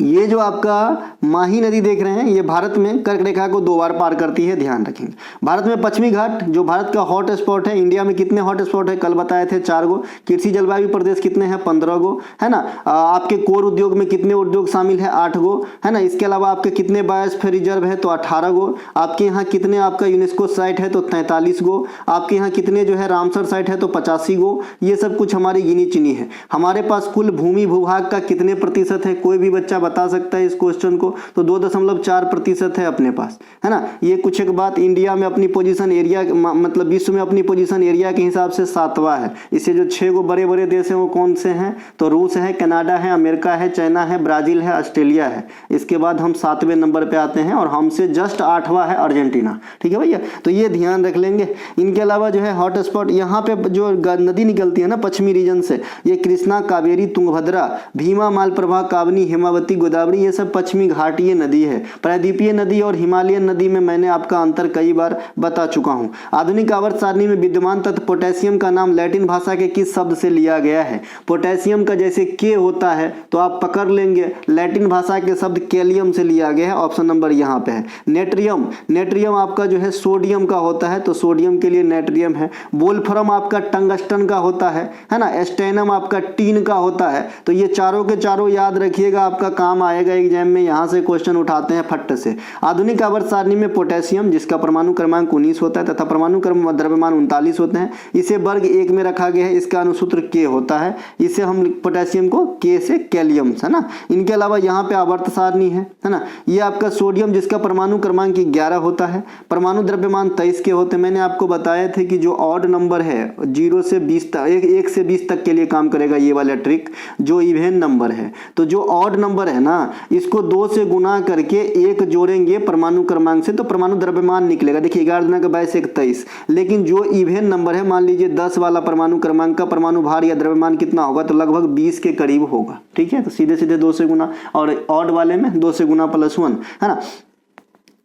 ये जो आपका माही नदी देख रहे हैं, ये भारत में कर्क रेखा को 2 बार पार करती है, ध्यान रखेंगे। भारत में पश्चिमी घाट जो भारत का हॉट स्पॉट है, इंडिया में कितने हॉट स्पॉट है कल बताए थे 4 गो। कृषि जलवायु प्रदेश कितने हैं 15 गो, है ना। आपके कोर उद्योग में कितने उद्योग शामिल है 8 गो, है ना। इसके अलावा आपके कितने बायोस्फीयर रिजर्व है तो 18 गो। आपके यहाँ कितने आपका यूनेस्को साइट है तो 43 गो। आपके यहाँ कितने जो है रामसर साइट है तो 85 गो। ये सब कुछ हमारी गिनी चुनी है। हमारे पास कुल भूमि भूभाग का कितने प्रतिशत है, कोई भी बच्चा बता सकता है इस क्वेश्चन को, तो 2.4% है अपने पास, है ना। ये कुछ एक बात, इंडिया में अपनी पोजीशन एरिया मतलब विश्व में अपनी पोजीशन एरिया के हिसाब से 7वां है। इससे जो 6 गो बड़े बड़े देश हैं वो कौन से हैं तो रूस है, कनाडा है, अमेरिका है, चाइना है, ब्राजील है, ऑस्ट्रेलिया है। इसके बाद हम 7वें नंबर पे आते हैं और हमसे जस्ट 8वां है अर्जेंटीना। ठीक है भैया, तो ये ध्यान रख लेंगे। इनके अलावा जो है हॉट स्पॉट यहाँ पे जो नदी निकलती है ना पश्चिमी रीजन से, ये कृष्णा, कावेरी, तुंगभद्रा, भीमा, मालप्रभा, काबनी, हेमावती, गोदावरी, ये सब पश्चिमी घाटीय नदी है। प्रायद्वीपीय नदी और हिमालयन नदी में मैंने आपका अंतर कई बार बता चुका हूं। आधुनिक आवर्त सारणी में विद्यमान तत्व पोटेशियम का नाम लैटिन भाषा के किस शब्द से लिया गया है। पोटेशियम का जैसे के होता है तो आप पकड़ लेंगे, लैटिन भाषा के शब्द कैलियम से लिया गया है। ऑप्शन नंबर यहाँ पे है। नेट्रियम, नेट्रियम आपका जो है सोडियम का होता है तो सोडियम के लिए नेट्रियम है। वोल्फ्रम आपका टंगस्टन का होता है ना। स्टेनम आपका टीन का होता है। तो ये चारों के चारों याद रखिएगा, आपका काम आएगा एग्जाम में। यहाँ से क्वेश्चन उठाते हैं फट से। आधुनिक आवर्त सारणी में पोटेशियम जिसका परमाणु क्रमांक 19 होता है तथा परमाणु द्रव्यमान 39 होते हैं, इसे वर्ग 1 में रखा गया है। इसका अनुसूत्र के होता है। इसे हम पोटेशियम को के से कैलियम, है ना। इनके अलावा यहाँ पे आवर्त सारणी है ना। ये आपका सोडियम जिसका परमाणु क्रमांक 11 होता है, परमाणु द्रव्यमान 23 के होते हैं। मैंने आपको बताया थे कि जो ऑड नंबर है 0 से 20 तक, 1 से 20 तक के लिए काम करेगा ये वाला ट्रिक। जो इवेन नंबर है तो जो ऑड नंबर है ना, इसको 2 से गुना करके 1 जोड़ेंगे परमाणु क्रमांक से तो परमाणु द्रव्यमान निकलेगा। देखिए 11 गुना का 22 23। लेकिन जो इवेन नंबर है, मान लीजिए 10 वाला परमाणु क्रमांक का परमाणु भार या द्रव्यमान कितना होगा तो लगभग 20 के करीब होगा। ठीक है, तो सीधे सीधे 2 से गुना, और ऑड वाले में 2 से गुना +1, है ना।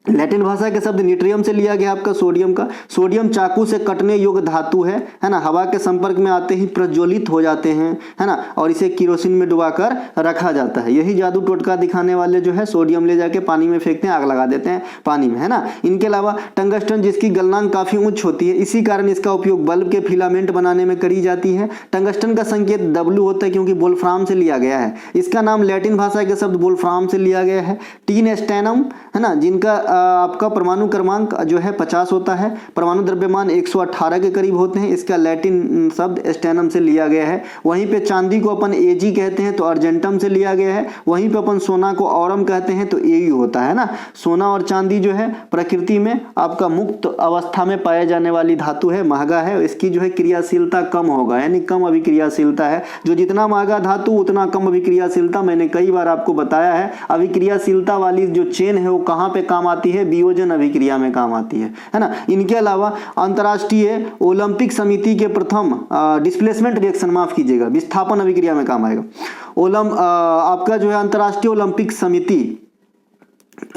लैटिन भाषा के शब्द न्यूट्रियम से लिया गया आपका सोडियम का। सोडियम चाकू से कटने योग्य धातु है ना। हवा के संपर्क में आते ही प्रज्वलित हो जाते हैं, है ना, और इसे केरोसिन में डुबाकर रखा जाता है। यही जादू टोटका दिखाने वाले जो है सोडियम ले जाके पानी में फेंकते हैं, आग लगा देते हैं पानी में, है ना। इनके अलावा टंगस्टन जिसकी गलनांक काफी उच्च होती है, इसी कारण इसका उपयोग बल्ब के फिलामेंट बनाने में करी जाती है। टंगस्टन का संकेत W होता है क्योंकि वोल्फ्राम से लिया गया है। इसका नाम लैटिन भाषा के शब्द वोल्फ्राम से लिया गया है। टीन स्टेनम, है ना, जिनका आपका परमाणु क्रमांक जो है 50 होता है, परमाणु द्रव्यमान 118 के करीब होते हैं। इसका लैटिन शब्द स्टेनम से लिया गया है। वहीं पे चांदी को अपन एजी कहते हैं तो अर्जेंटम से लिया गया है। वहीं पे अपन सोना को औरम कहते हैं तो एयू होता है ना। सोना और चांदी जो है प्रकृति में आपका मुक्त अवस्था में पाए जाने वाली धातु है, महंगा है। इसकी जो है क्रियाशीलता कम होगा, यानी कम अभिक्रियाशीलता है। जो जितना महंगा धातु उतना कम अभिक्रियाशीलता, मैंने कई बार आपको बताया है। अभिक्रियाशीलता वाली जो चेन है वो कहाँ पे काम आती है, वियोजन अभिक्रिया में काम आती है ना। इनके अलावा अंतर्राष्ट्रीय ओलंपिक समिति के प्रथम डिस्प्लेसमेंट रिएक्शन, माफ कीजिएगा, विस्थापन अभिक्रिया में काम आएगा। आपका जो है अंतर्राष्ट्रीय ओलंपिक समिति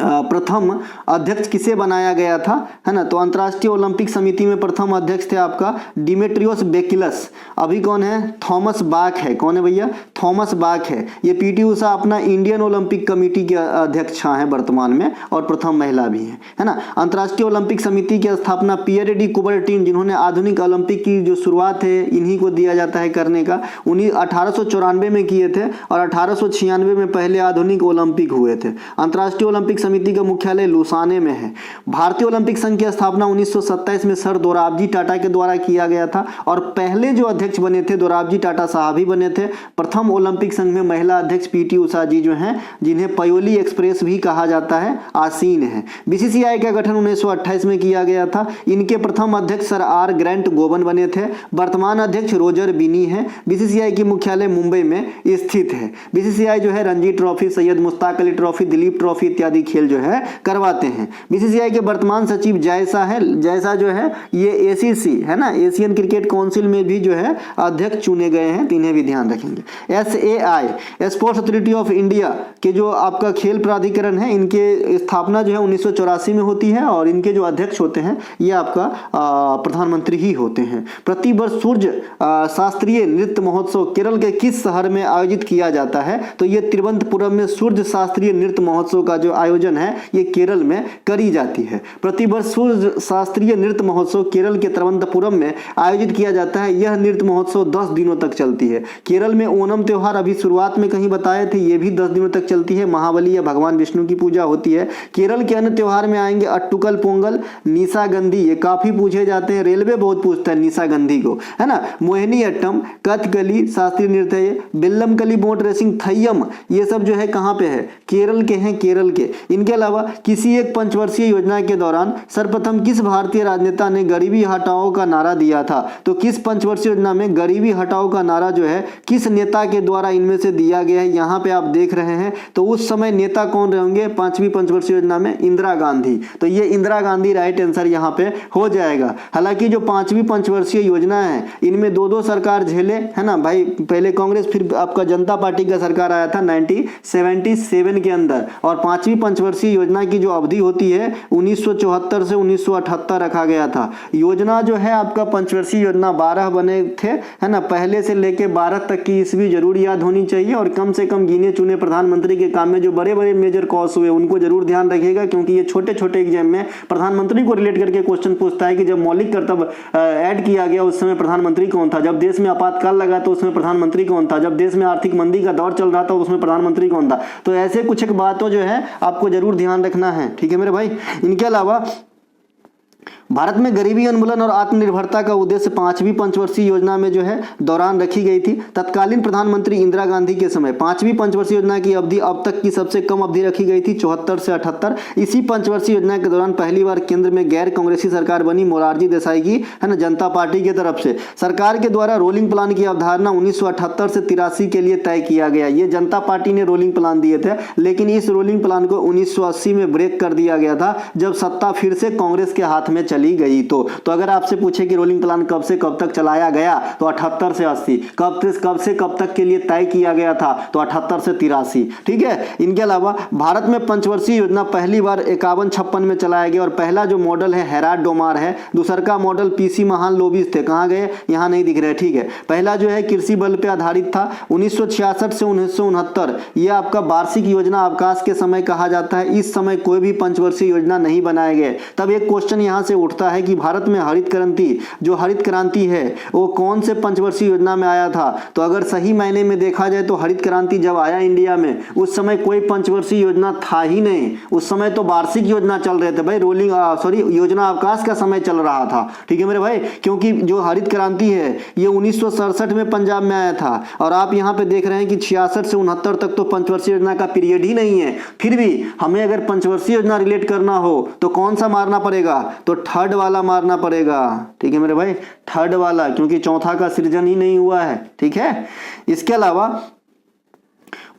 प्रथम अध्यक्ष किसे बनाया गया था, है ना। तो अंतर्राष्ट्रीय ओलंपिक समिति में प्रथम अध्यक्ष थे आपका डिमेट्रियोस बेकिलस। अभी कौन है, थॉमस बाक है। कौन है भैया, थॉमस बाक है। ये पीटी उषा अपना इंडियन ओलंपिक कमेटी के अध्यक्ष हैं वर्तमान में और प्रथम महिला भी है ना। अंतर्राष्ट्रीय ओलंपिक समिति की स्थापना पियर डी कुबर्टिन, जिन्होंने आधुनिक ओलंपिक की जो शुरुआत है इन्हीं को दिया जाता है करने का, उन्हीं 1894 में किए थे और 1896 में पहले आधुनिक ओलंपिक हुए थे। अंतर्राष्ट्रीय ओलंपिक समिति का मुख्यालय लुसाने में है। भारतीय ओलंपिक संघ की स्थापना 1927 में सर दोराबजी टाटा के द्वारा किया गया था और पहले जो अध्यक्ष बने थे दोराबजी टाटा साहब ही बने थे। प्रथम ओलंपिक संघ में महिला अध्यक्ष पीटी उषा जी जो हैं, जिन्हें पयोली एक्सप्रेस भी कहा जाता है, आसीन है। बीसीसीआई का गठन 1928 में किया गया था। इनके प्रथम अध्यक्ष सर आर ग्रैंट गोवन बने थे। वर्तमान अध्यक्ष रोजर बिनी है। बीसीसीआई की मुख्यालय मुंबई में स्थित है। बीसीसीआई जो है Ranji trophy, Syed Mushtaq Ali trophy, Dilip trophy इत्यादि आदि खेल जो है करवाते हैं। बीसीसीआई के वर्तमान सचिव जैसा जो है ये एसीसी है ना, एशियन क्रिकेट काउंसिल में भी जो है अध्यक्ष चुने गए हैं, तो इन्हें भी ध्यान रखेंगे। SAI sports authority of India के जो आपका खेल प्राधिकरण है, इनके स्थापना जो है 1984 में होती है और इनके जो अध्यक्ष होते हैं ये आपका प्रधानमंत्री ही होते हैं। प्रतिवर्ष सूर्य शास्त्रीय नृत्य महोत्सव केरल के किस शहर में आयोजित किया जाता है? तो ये तिरुवनंतपुरम में सूर्य शास्त्रीय नृत्य महोत्सव का जो आयोजन है ये केरल में करी जाती है। प्रतिवर्ष सूर्य शास्त्रीय नृत्य महोत्सव केरल के तिरुवनंतपुरम में आयोजित किया जाता है। यह नृत्य महोत्सव 10 दिनों तक चलती है। केरल में ओणम त्योहार अभी शुरुआत में कहीं बताए थे, ये भी 10 दिनों तक चलती है। महाबली या भगवान विष्णु की पूजा होती है। केरल के अन्य त्योहार में आएंगे अट्टुकल पोंगल, निशागंधी, ये काफी पूछे जाते हैं, रेलवे बहुत पूछता है निशागंधी को, है ना। मोहिनी अट्टम, कथकली शास्त्रीय नृत्य, बिल्लमकली बोट रेसिंग, थय्यम, ये सब जो है कहाँ पे है? केरल के हैं, केरल के। इनके अलावा किसी एक पंचवर्षीय योजना के दौरान सर्वप्रथम किस भारतीय राजनेता ने गरीबी हटाओ का नारा दिया था? तो किस पंचवर्षीय योजना में गरीबी हटाओ का नारा जो है किस नेता के द्वारा इनमें से दिया गया है? यहाँ पे आप देख रहे हैं, तो उस समय नेता कौन रहेंगे 5वीं पंचवर्षीय योजना में? इंदिरा गांधी। तो ये इंदिरा गांधी राइट आंसर यहाँ पे हो जाएगा। हालांकि जो 5वीं पंचवर्षीय योजना है इनमें दो सरकार झेले, है ना भाई, पहले कांग्रेस फिर आपका जनता पार्टी का सरकार आया था 1977 के अंदर, और 5वीं पंचवर्षीय योजना की जो अवधि होती है 1974 से 1978 रखा गया था। योजना जो है आपका पंचवर्षीय योजना 12 बने थे, है ना, पहले से लेके 12 तक की ईस्वी जरूर याद होनी चाहिए, और कम से कम गिने चुने प्रधानमंत्री के काम में जो बड़े बड़े मेजर कॉज हुए उनको जरूर ध्यान रखिएगा, क्योंकि ये छोटे छोटे एग्जाम में प्रधानमंत्री को रिलेट करके क्वेश्चन पूछता है कि जब मौलिक कर्तव्य ऐड किया गया उस समय प्रधानमंत्री कौन था, जब देश में आपातकाल लगा तो उसमें प्रधानमंत्री कौन था, जब देश में आर्थिक मंदी का दौर चल रहा था उसमें प्रधानमंत्री कौन था। तो ऐसे कुछ एक बातों जो है आपको जरूर ध्यान रखना है, ठीक है मेरे भाई। इनके अलावा भारत में गरीबी उन्मूलन और आत्मनिर्भरता का उद्देश्य 5वीं पंचवर्षीय योजना में जो है दौरान रखी गई थी। तत्कालीन प्रधानमंत्री इंदिरा गांधी के समय 5वीं पंचवर्षीय योजना की अवधि अब तक की सबसे कम अवधि रखी गई थी, 74 से 78। इसी पंचवर्षीय योजना के दौरान पहली बार केंद्र में गैर कांग्रेसी सरकार बनी मोरारजी देसाई की, है ना, जनता पार्टी की तरफ से। सरकार के द्वारा रोलिंग प्लान की अवधारणा 1978 से 83 के लिए तय किया गया। ये जनता पार्टी ने रोलिंग प्लान दिए थे, लेकिन इस रोलिंग प्लान को 1980 में ब्रेक कर दिया गया था, जब सत्ता फिर से कांग्रेस के हाथ में चली गई। तो अगर आपसे पूछे कि रोलिंग प्लान कब से कब तक चलाया गया, तो 78 से 80। कब से कब तक के लिए तय किया गया था, तो 78 से 83, ठीक है। इनके अलावा भारत में पंचवर्षीय योजना पहली बार 51-56 में चलाया गया, और पहला जो मॉडल है हेराल्ड डोमार है, दूसरा का मॉडल पीसी महान लोबिस थे, कहां गए, यहां नहीं दिख रहे, ठीक है। पहला जो है कृषि बल पे आधारित था 1966 से 1969। यह आपका वार्षिक योजना अवकाश के समय कहा जाता है। इस समय कोई भी पंचवर्षीय योजना नहीं बनाए गए। तब एक क्वेश्चन यहां से उठता है कि भारत में हरित क्रांति है वो कौन से पंचवर्षीय योजना में आया था? तो अगर सही मायने में देखा जाए तो हरित क्रांति जब आया इंडिया में उस समय कोई पंचवर्षीय योजना था ही नहीं, उस समय तो वार्षिक योजना चल रहे थे भाई, योजना अवकाश का समय चल रहा था, ठीक है मेरे भाई। क्योंकि जो हरित क्रांति है ये 1967 में पंजाब में आया था, और आप यहाँ पे देख रहे हैं कि 66 से 69 तक तो पंचवर्षीय योजना का पीरियड ही नहीं है। फिर भी हमें अगर पंचवर्षीय योजना रिलेट करना हो तो कौन सा मारना पड़ेगा? तो थर्ड वाला मारना पड़ेगा, ठीक है मेरे भाई, थर्ड वाला, क्योंकि चौथा का सृजन ही नहीं हुआ है, ठीक है। इसके अलावा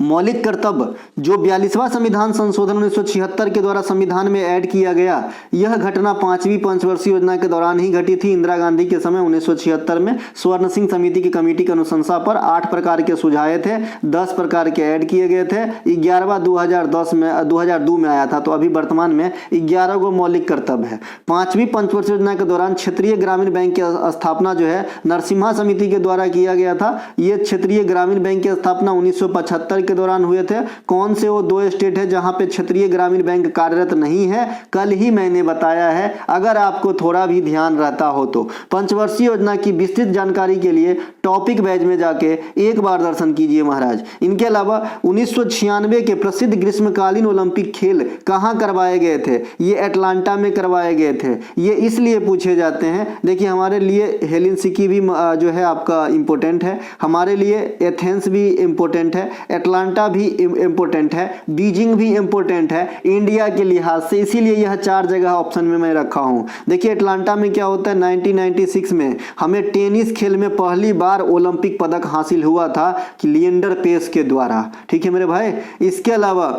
मौलिक कर्तव्य जो 42वां संविधान संशोधन 1976 के द्वारा संविधान में ऐड किया गया, यह घटना 5वीं पंचवर्षीय योजना के दौरान ही घटी थी। इंदिरा गांधी के समय 1976 में स्वर्ण सिंह समिति की कमेटी की अनुशंसा पर 8 प्रकार के सुझाए थे, 10 प्रकार के ऐड किए गए थे। 11वां 2002 में आया था, तो अभी वर्तमान में 11 गो मौलिक कर्तव्य है। 5वीं पंचवर्षीय योजना के दौरान क्षेत्रीय ग्रामीण बैंक की स्थापना जो है नरसिम्हा समिति के द्वारा किया गया था। यह क्षेत्रीय ग्रामीण बैंक की स्थापना 1975 के दौरान हुए थे। कौन से वो 2 स्टेट है जहां पे क्षेत्रीय ग्रामीण बैंक कार्यरत नहीं है? कल ही मैंने बताया है, अगर आपको थोड़ा भी ध्यान रहता हो तो। पंचवर्षीय योजना की विस्तृत जानकारी के लिए टॉपिक बैच में जाके एक बार दर्शन कीजिए महाराज। इनके अलावा 1996 के प्रसिद्ध ग्रीष्मकालीन ओलंपिक खेल कहां करवाए गए थे? ये एटलांटा में करवाए गए थे। ये इसलिए पूछे जाते हैं, देखिए हमारे लिए हेलसिंकी भी जो है आपका इंपॉर्टेंट है, हमारे लिए एथेंस भी इंपॉर्टेंट है, एटलांटा भी इंपॉर्टेंट है, बीजिंग भी इंपॉर्टेंट है इंडिया के लिहाज से, इसीलिए यह 4 जगह ऑप्शन में मैं रखा हूं। देखिए एटलांटा में क्या होता है, 1996 में हमें टेनिस खेल में पहली बार ओलंपिक पदक हासिल हुआ था कि लिएंडर पेस के द्वारा, ठीक है मेरे भाई। इसके अलावा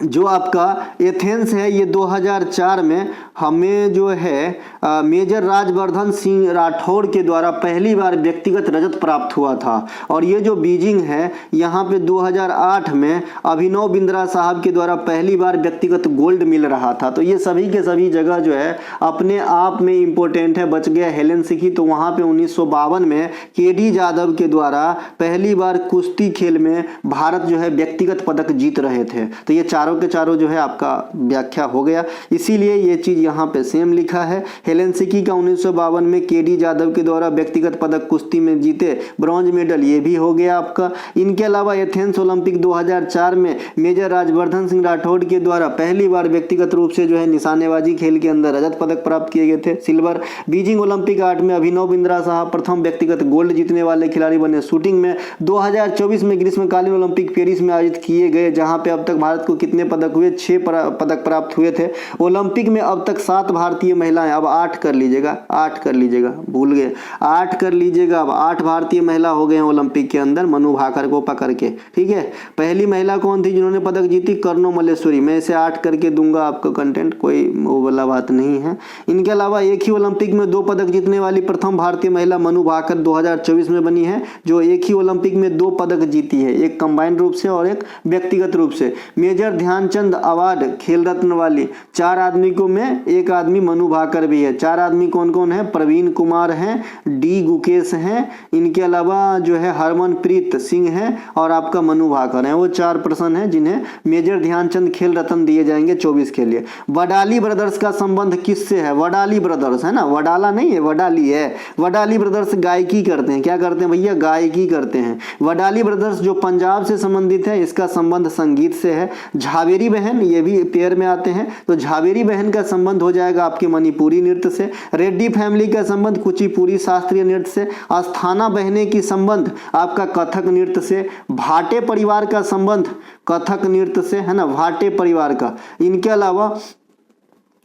जो आपका एथेंस है ये 2004 में हमें जो है मेजर राजवर्धन सिंह राठौड़ के द्वारा पहली बार व्यक्तिगत रजत प्राप्त हुआ था। और ये जो बीजिंग है यहाँ पे 2008 में अभिनव बिंद्रा साहब के द्वारा पहली बार व्यक्तिगत गोल्ड मिल रहा था। तो ये सभी के सभी जगह जो है अपने आप में इम्पोर्टेंट है। बच गया हेलेंसिकी, तो वहाँ पे 1952 में केडी जादव के द्वारा पहली बार कुश्ती खेल में भारत जो है व्यक्तिगत पदक जीत रहे थे। तो ये चारों के चारों जो है आपका व्याख्या हो गया, इसीलिए ये चीज यहाँ पे सेम लिखा है। हेलेंसिकी का 1952 में केडी जादव के द्वारा व्यक्तिगत पदक कुश्ती में जीते, ब्रॉन्ज मेडल ये भी हो गया आपका। इनके अलावा एथेंस ओलंपिक 2004 में मेजर राजवर्धन सिंह राठौड़ के द्वारा पहली बार व्यक्तिगत रूप से जो है निशानेबाजी खेल के अंदर रजत पदक प्राप्त किए गए थे, सिल्वर। बीजिंग ओलंपिक 8 में अभिनव बिंद्रा साहब प्रथम व्यक्तिगत गोल्ड जीतने वाले खिलाड़ी बने। शूटिंग में 2024 में ग्रीष्मकालीन ओलंपिक पेरिस में आयोजित किए गए, जहां पे अब तक भारत को कितने पदक हुए, 6 पदक प्राप्त हुए थे। ओलंपिक में अब तक 7 भारतीय महिलाएं, अब 8 कर लीजिएगा, 8 कर लीजिएगा, भूल गए, 8 कर लीजिएगा। अब 8 भारतीय महिला हो गए हैं ओलंपिक के अंदर, मनु भाकर को पकड़ के, ठीक है। पहली महिला कौन थी जिन्होंने पदक जीती? कर्णो मल्लेश्वरी। मैं इसे 8 करके दूंगा आपको कंटेंट, कोई वो वाला बात नहीं है। इनके अलावा एक ही ओलंपिक में 2 पदक जीतने वाली प्रथम भारतीय महिला मनु भाकर 2024 में बनी है, जो एक ही ओलंपिक में 2 पदक जीती है, एक कंबाइंड रूप से और एक व्यक्तिगत रूप से। मेजर ध्यानचंद अवार्ड खेल रत्न वाली 4 आदमी को में एक आदमी मनु भाकर भी है। 4 आदमी कौन कौन है? प्रवीण कुमार हैं, डी गुकेश हैं, इनके अलावा जो है हरमनप्रीत सिंह है और आपका मनु भाकर है। वो 4 पर्सन हैं जिन्हें मेजर ध्यानचंद खेल रत्न दिए जाएंगे 24 के लिए। वडाली ब्रदर्स का संबंध किससे है? वडाली ब्रदर्स है ना, वडाला नहीं है, वडाली है। वडाली ब्रदर्स गायकी करते हैं, क्या करते हैं भैया? गायकी करते हैं। वडाली ब्रदर्स जो पंजाब से संबंधित है, इसका संबंध संगीत से है। झावेरी बहन ये भी पेयर में आते हैं, तो झावेरी बहन का संबंध हो जाएगा आपके मणिपुरी नृत्य से। रेड्डी फैमिली का संबंध कुचिपुड़ी शास्त्रीय नृत्य से। अस्थाना बहने की संबंध आपका कथक नृत्य से। भाटे परिवार का संबंध कथक नृत्य से है ना, भाटे परिवार का। इनके अलावा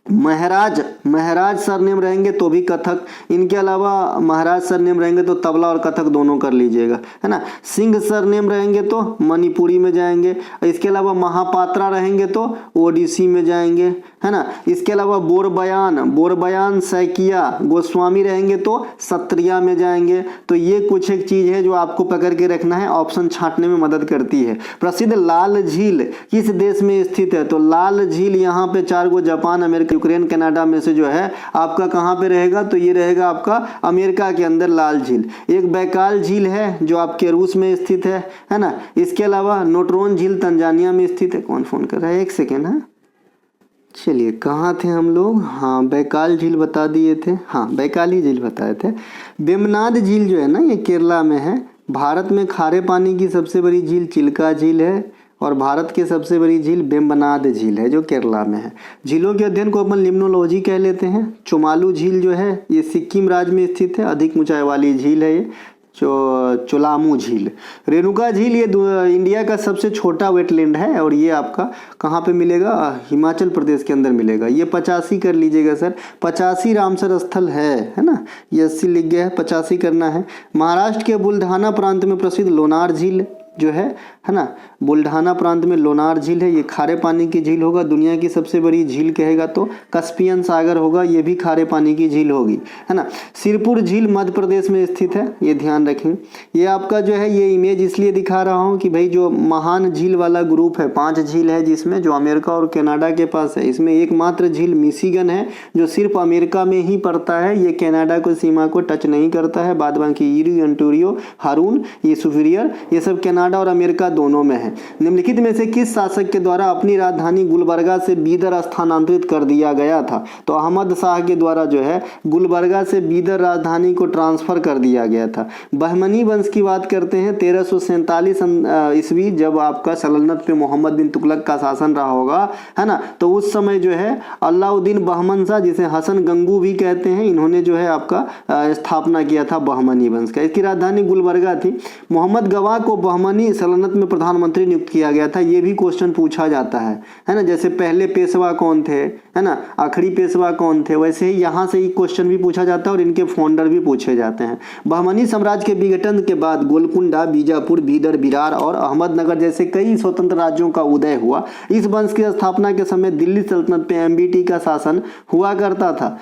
महराज सरनेम रहेंगे तो भी कथक, इनके अलावा महाराज सरनेम रहेंगे तो तबला और कथक दोनों कर लीजिएगा, है ना। सिंह सरनेम रहेंगे तो मणिपुरी में जाएंगे। इसके अलावा महापात्रा रहेंगे तो ओडिसी में जाएंगे, है ना। इसके अलावा बोरबयान सैकिया गोस्वामी रहेंगे तो सत्रिया में जाएंगे। तो ये कुछ एक चीज है जो आपको पकड़ के रखना है, ऑप्शन छांटने में मदद करती है। प्रसिद्ध लाल झील किस देश में स्थित है? तो लाल झील यहाँ पे 4 गो, जापान, अमेरिका, यूक्रेन, कनाडा में से जो है आपका कहाँ पे रहेगा? तो ये रहेगा आपका अमेरिका के अंदर लाल झील। एक बैकाल झील है जो आपके रूस में स्थित है ना। इसके अलावा नोट्रोन झील तंजानिया में स्थित है। कौन फोन कर रहा है? 1 सेकेंड है। चलिए कहाँ थे हम लोग? हाँ, बैकाल झील बता दिए थे, हाँ बैकाली झील बताए थे। वेम्बनाड झील जो है ना ये केरला में है। भारत में खारे पानी की सबसे बड़ी झील चिल्का झील है और भारत की सबसे बड़ी झील वेम्बनाड झील है जो केरला में है। झीलों के अध्ययन को अपन लिम्नोलॉजी कह लेते हैं। चोमालू झील जो है ये सिक्किम राज्य में स्थित है, अधिक ऊंचाई वाली झील है ये चोलामू झील। रेणुका झील ये इंडिया का सबसे छोटा वेटलैंड है और ये आपका कहाँ पे मिलेगा? हिमाचल प्रदेश के अंदर मिलेगा। ये 85 कर लीजिएगा सर, 85 रामसर स्थल है ना। ये 80 लिख गया है, 85 करना है। महाराष्ट्र के बुल्ढाना प्रांत में प्रसिद्ध लोनार झील जो है ना, बुल्ढाना प्रांत में लोनार झील है। ये खारे पानी की झील होगा। दुनिया की सबसे बड़ी झील कहेगा तो कस्पियन सागर होगा, ये भी खारे पानी की झील होगी, है ना। सिरपुर झील मध्य प्रदेश में स्थित है, ये ध्यान रखें। ये आपका जो है ये इमेज इसलिए दिखा रहा हूँ कि भाई जो महान झील वाला ग्रुप है, 5 झील है जिसमें जो अमेरिका और कनाडा के पास है, इसमें एकमात्र झील मिशिगन है जो सिर्फ अमेरिका में ही पड़ता है। ये कनाडा को सीमा को टच नहीं करता है। बाद बाकी ईरी, ओंटारियो, हारून, ये सुपीरियर, ये सब कनाडा और अमेरिका दोनों में है। निम्नलिखित में से किस शासक के द्वारा अपनी राजधानी गुलबर्गा से बीदर स्थानांतरित कर दिया गया था? तो अहमद शाह के द्वारा जो है गुलबर्गा से बीदर राजधानी को ट्रांसफर कर दिया गया था। बहमनी वंश की बात करते हैं 1347 ईस्वी, जब आपका सल्तनत पे मोहम्मद बिन तुगलक का शासन रहा होगा, है ना। तो उस समय जो है अलाउद्दीन बहमन शाह, जिसे हसन गंगू भी कहते हैं, इन्होंने जो है आपका स्थापना किया था बहमनी वंश का। इसकी राजधानी गुलबर्गा थी। मोहम्मद गवाह को बहमनी बहमनी सल्तनत में प्रधानमंत्री नियुक्त किया गया था, ये भी क्वेश्चन पूछा जाता है ना। जैसे पहले पेशवा कौन थे, है ना, आखिरी पेशवा कौन थे, वैसे ही यहाँ से ही क्वेश्चन भी पूछा जाता है और इनके फाउंडर भी पूछे जाते हैं। बहमनी साम्राज्य के विघटन के बाद गोलकुंडा, बीजापुर, बीदर, बिरार और अहमदनगर जैसे कई स्वतंत्र राज्यों का उदय हुआ। इस वंश की स्थापना के समय दिल्ली सल्तनत पे एमबीटी का शासन हुआ करता था।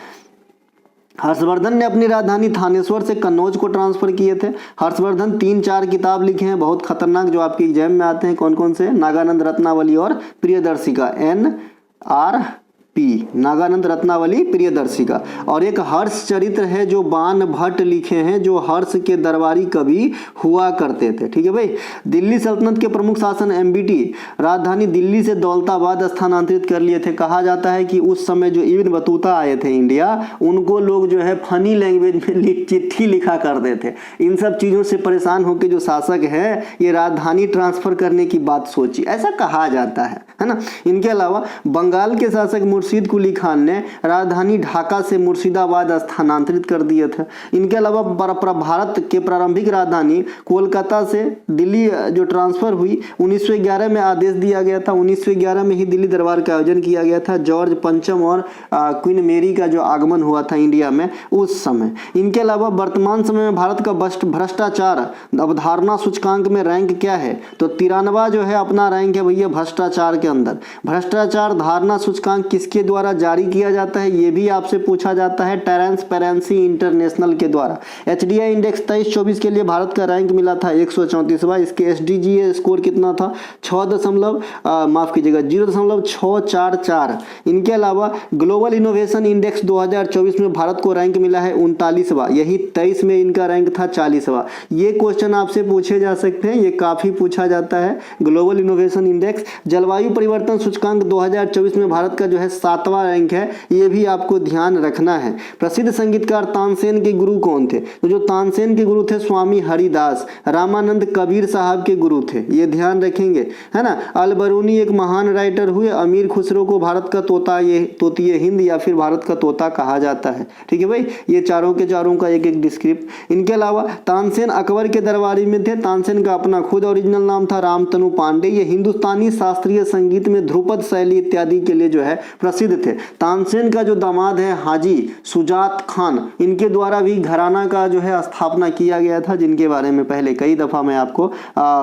हर्षवर्धन ने अपनी राजधानी थानेश्वर से कन्नौज को ट्रांसफर किए थे। हर्षवर्धन 3-4 किताब लिखे हैं बहुत खतरनाक, जो आपके एग्जाम में आते हैं। कौन कौन से? नागानंद रत्नावली और प्रियदर्शिका, NRP, नागानंद रत्नावली, प्रियदर्शिका। और एक हर्ष चरित्र है जो बाण भट्ट लिखे हैं, जो हर्ष के दरबारी कवि हुआ करते थे। ठीक है भाई। दिल्ली सल्तनत के प्रमुख शासन एमबीटी राजधानी दिल्ली से दौलताबाद स्थानांतरित कर लिए थे। कहा जाता है कि उस समय जो इब्न बतूता आए थे इंडिया, उनको लोग जो है फनी लैंग्वेज में चिट्ठी लिखा करते थे। इन सब चीज़ों से परेशान होकर जो शासक है ये राजधानी ट्रांसफर करने की बात सोची, ऐसा कहा जाता है ना। इनके अलावा बंगाल के शासक मुर्शीद कुली खान ने राजधानी ढाका से मुर्शिदाबाद स्थानांतरित कर दिए थे। इनके अलावा भारत के प्रारंभिक राजधानी कोलकाता से दिल्ली जो ट्रांसफर हुई 1911 में आदेश दिया गया था। 1911 में ही दिल्ली दरबार का आयोजन किया गया था। जॉर्ज पंचम और क्वीन मेरी का जो आगमन हुआ था इंडिया में उस समय। इनके अलावा वर्तमान समय में भारत का भ्रष्टाचार अवधारणा सूचकांक में रैंक क्या है? तो 93 जो है अपना रैंक है भैया भ्रष्टाचार के अंदर। भ्रष्टाचार धारणा सूचकांक किसके द्वारा जारी किया जाता है ये भी आपसे पूछा जाता है, ट्रांसपेरेंसी इंटरनेशनल के द्वारा। एचडीआई इंडेक्स 23-24 के लिए भारत का रैंक मिला था 134वां। इसके एसडीजी स्कोर कितना था? 0.644। इनके अलावा ग्लोबल इनोवेशन इंडेक्स 2024 में भारत को रैंक मिला है 39वां। यही 23 में इनका रैंक था 40वां। ये क्वेश्चन आपसे पूछे जा सकते हैं, ये काफी पूछा जाता है। Global innovation index. जलवायु परिवर्तन सूचकांक 2024 में भारत का जो है 7वां रैंक है, ये भी आपको ध्यान रखना है। प्रसिद्ध संगीतकार तानसेन के गुरु कौन थे? तो जो तानसेन के गुरु थे स्वामी हरिदास। रामानंद कबीर साहब के गुरु थे, ये ध्यान रखेंगे, है ना। अलबरूनी एक महान राइटर हुए। अमीर खुसरो को भारत का तोतिए हिंद या फिर भारत का तोता कहा जाता है। ठीक है भाई, ये चारों के चारों का एक एक डिस्क्रिप्ट। इनके अलावा तानसेन अकबर के दरबारी में थे। तानसेन का अपना खुद ओरिजिनल नाम था रामतनु पांडे। ये हिंदुस्तानी शास्त्रीय संगीत में ध्रुपद शैली इत्यादि के लिए जो है प्रसिद्ध थे। तानसेन का जो दामाद है हाजी सुजात खान, इनके द्वारा भी घराना का जो है स्थापना किया गया था, जिनके बारे में पहले कई दफा मैं आपको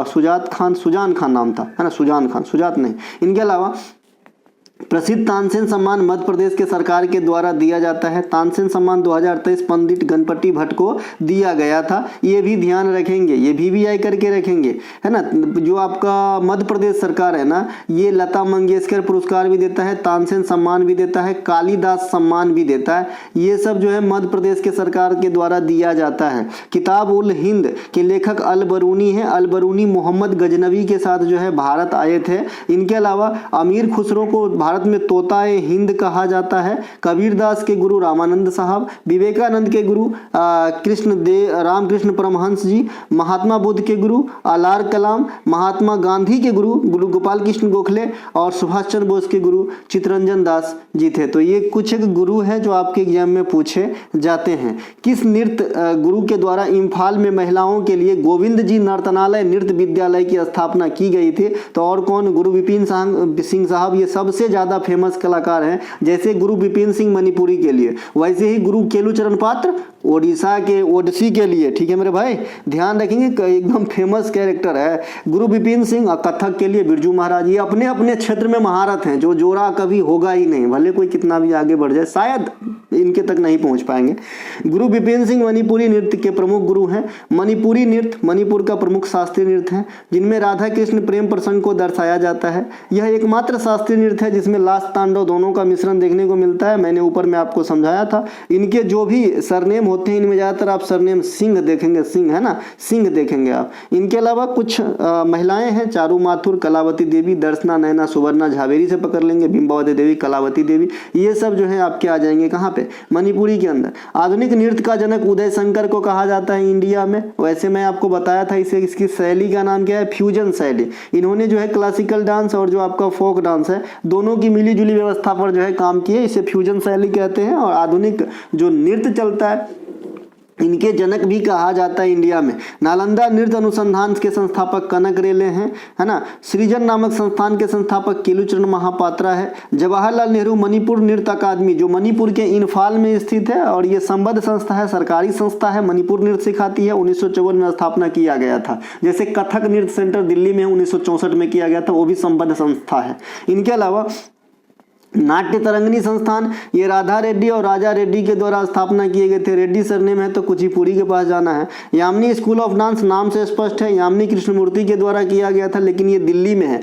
सुजान खान नाम था, है ना, सुजान खान, सुजात नहीं। इनके अलावा प्रसिद्ध तानसेन सम्मान मध्य प्रदेश के सरकार के द्वारा दिया जाता है। तानसेन सम्मान 2023 पंडित गणपति भट्ट को दिया गया था, ये भी ध्यान रखेंगे, ये VVI करके रखेंगे, है ना। जो आपका मध्य प्रदेश सरकार है ना, ये लता मंगेशकर पुरस्कार भी देता है, तानसेन सम्मान भी देता है, कालिदास सम्मान भी देता है। ये सब जो है मध्य प्रदेश के सरकार के द्वारा दिया जाता है। किताब उल हिंद के लेखक अलबरूनी है। अलबरूनी मोहम्मद गजनवी के साथ जो है भारत आए थे। इनके अलावा अमीर खुसरो को भारत में तोताए हिंद कहा जाता है। कबीरदास के गुरु रामानंद साहब, विवेकानंद के गुरु रामकृष्ण परमहंस जी, महात्मा बुद्ध के गुरु आलार कलाम, महात्मा गांधी के गुरु गोपाल कृष्ण गोखले और सुभाष चंद्र बोस के गुरु चित्तरंजन दास जी थे। तो ये कुछ एक गुरु है जो आपके एग्जाम में पूछे जाते हैं। किस नृत्य गुरु के द्वारा इम्फाल में महिलाओं के लिए गोविंद जी नर्तनालय नृत्य विद्यालय की स्थापना की गई थी? तो और कौन? गुरु विपिन सिंह साहब। ये सबसे ज्यादा फेमस कलाकार हैं। जैसे गुरु विपिन सिंह मणिपुरी के लिए, वैसे ही गुरु केलुचरण पात्र ओडिशा के ओडिसी के लिए। ठीक है मेरे भाई, ध्यान रखेंगे, एकदम फेमस कैरेक्टर है। गुरु विपिन सिंह कथक के लिए बिरजू महाराज। ये अपने अपने क्षेत्र में महारत हैं, जो जोड़ा कभी होगा ही नहीं, भले कोई कितना भी आगे बढ़ जाए, शायद इनके तक नहीं पहुंच पाएंगे। गुरु विपिन सिंह मणिपुरी नृत्य के प्रमुख गुरु हैं। मणिपुरी नृत्य मणिपुर का प्रमुख शास्त्रीय नृत्य है, जिनमें राधा कृष्ण प्रेम प्रसंग को दर्शाया जाता है। यह एकमात्र शास्त्रीय नृत्य है जिसमें लास तांडव दोनों का मिश्रण देखने को मिलता है। मैंने ऊपर में आपको समझाया था। इनके जो भी सरनेम होते हैं, इनमें ज्यादातर आप सरनेम सिंह देखेंगे, सिंह, है ना, सिंह देखेंगे आप। इनके अलावा कुछ महिलाएं हैं, चारू माथुर, कलावती देवी, दर्शना, नैना, सुवर्णा, झावेरी से पकड़ लेंगे, बिंबावती देवी, कलावती देवी, ये सब जो है आपके आ जाएंगे कहाँ पे? मणिपुरी के अंदर। आधुनिक नृत्य का जनक उदय शंकर को कहा जाता है इंडिया में। वैसे मैं आपको बताया था इसे, इसकी शैली का नाम क्या है? फ्यूजन शैली। इन्होंने जो है क्लासिकल डांस और जो आपका फोक डांस है, दोनों की मिली जुली व्यवस्था पर जो है काम किए, इसे फ्यूजन शैली कहते हैं। और आधुनिक जो नृत्य चलता है इनके जनक भी कहा जाता है इंडिया में। नालंदा नृत्य अनुसंधान के संस्थापक कनक रेले हैं, है ना। सृजन नामक संस्थान के संस्थापक केलुचरण महापात्रा है। जवाहरलाल नेहरू मणिपुर नृत्य अकादमी जो मणिपुर के इंफाल में स्थित है और ये संबद्ध संस्था है, सरकारी संस्था है, मणिपुर नृत्य सिखाती है। 1954 में स्थापना किया गया था। जैसे कथक नृत्य सेंटर दिल्ली में 1964 में किया गया था, वो भी संबद्ध संस्था है। इनके अलावा नाट्य तरंगिणी संस्थान, ये राधा रेड्डी और राजा रेड्डी के द्वारा स्थापना किए गए थे। रेड्डी सरनेम है तो कुचिपुड़ी के पास जाना है। यामिनी स्कूल ऑफ डांस नाम से स्पष्ट है, यामिनी कृष्णमूर्ति के द्वारा किया गया था, लेकिन ये दिल्ली में है।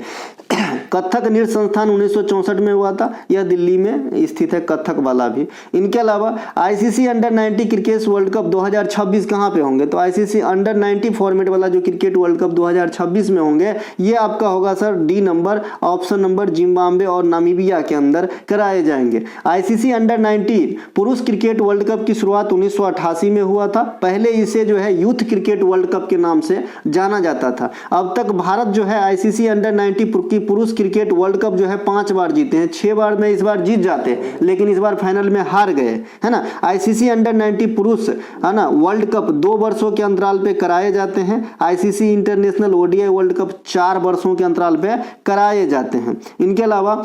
कथक नृत्य संस्थान 1964 में हुआ था, यह दिल्ली में स्थित है, कथक वाला भी। इनके अलावा ICC under 90 cricket world cup 2026 कहाँ पे होंगे, तो आईसीसी अंडर 90 फॉर्मेट वाला जो क्रिकेट वर्ल्ड कप 2026 में होंगे, ये आपका होगा sir D number, option number Zimbabwe और नामीबिया के अंदर कराए जाएंगे। आईसीसी अंडर 90 पुरुष क्रिकेट वर्ल्ड कप की शुरुआत 1988 में हुआ था। पहले इसे जो है यूथ क्रिकेट वर्ल्ड कप के नाम से जाना जाता था। अब तक भारत जो है आईसीसी अंडर 90 पुरुष क्रिकेट वर्ल्ड कप जो है 5 बार जीते हैं। 6 बार में इस बार जीत जाते, लेकिन इस बार फाइनल में हार गए, है ना। आईसीसी अंडर 90 पुरुष, है ना, वर्ल्ड कप 2 वर्षों के अंतराल पे कराए जाते हैं। ICC international ODI world cup 4 वर्षों के अंतराल पे कराए जाते हैं। इनके अलावा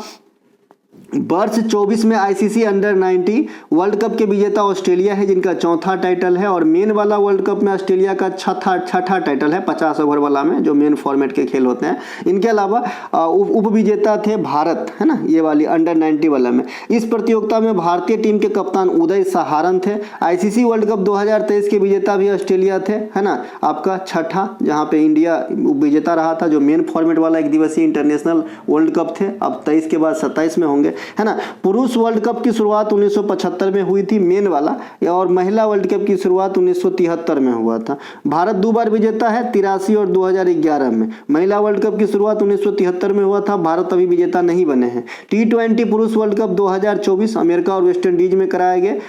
वर्ष 24 में आईसीसी अंडर 90 वर्ल्ड कप के विजेता ऑस्ट्रेलिया है, जिनका चौथा टाइटल है, और मेन वाला वर्ल्ड कप में ऑस्ट्रेलिया का छठा टाइटल है 50 ओवर वाला में, जो मेन फॉर्मेट के खेल होते हैं। इनके अलावा उप विजेता थे भारत, है ना, ये वाली अंडर 90 वाला में। इस प्रतियोगिता में भारतीय टीम के कप्तान उदय सहारन थे। आईसीसी वर्ल्ड कप 2023 के विजेता भी ऑस्ट्रेलिया थे, है ना, आपका छठा, जहाँ पे इंडिया उप विजेता रहा था, जो मेन फॉर्मेट वाला एक दिवसीय इंटरनेशनल वर्ल्ड कप थे। अब 23 के बाद 27 में होंगे, है ना। पुरुष वर्ल्ड कप की शुरुआत 1975 में हुई थी, मेन वाला, और महिला वर्ल्ड कप की शुरुआत 1973 में हुआ था। भारत 2 बार विजेता है, 83 और 2011 में। महिला वर्ल्ड कप की शुरुआत 1973 में हुआ था, भारत अभी विजेता नहीं बने हैं। T20 पुरुष वर्ल्ड कप 2024 अमेरिका और वेस्ट इंडीज में कराए गए,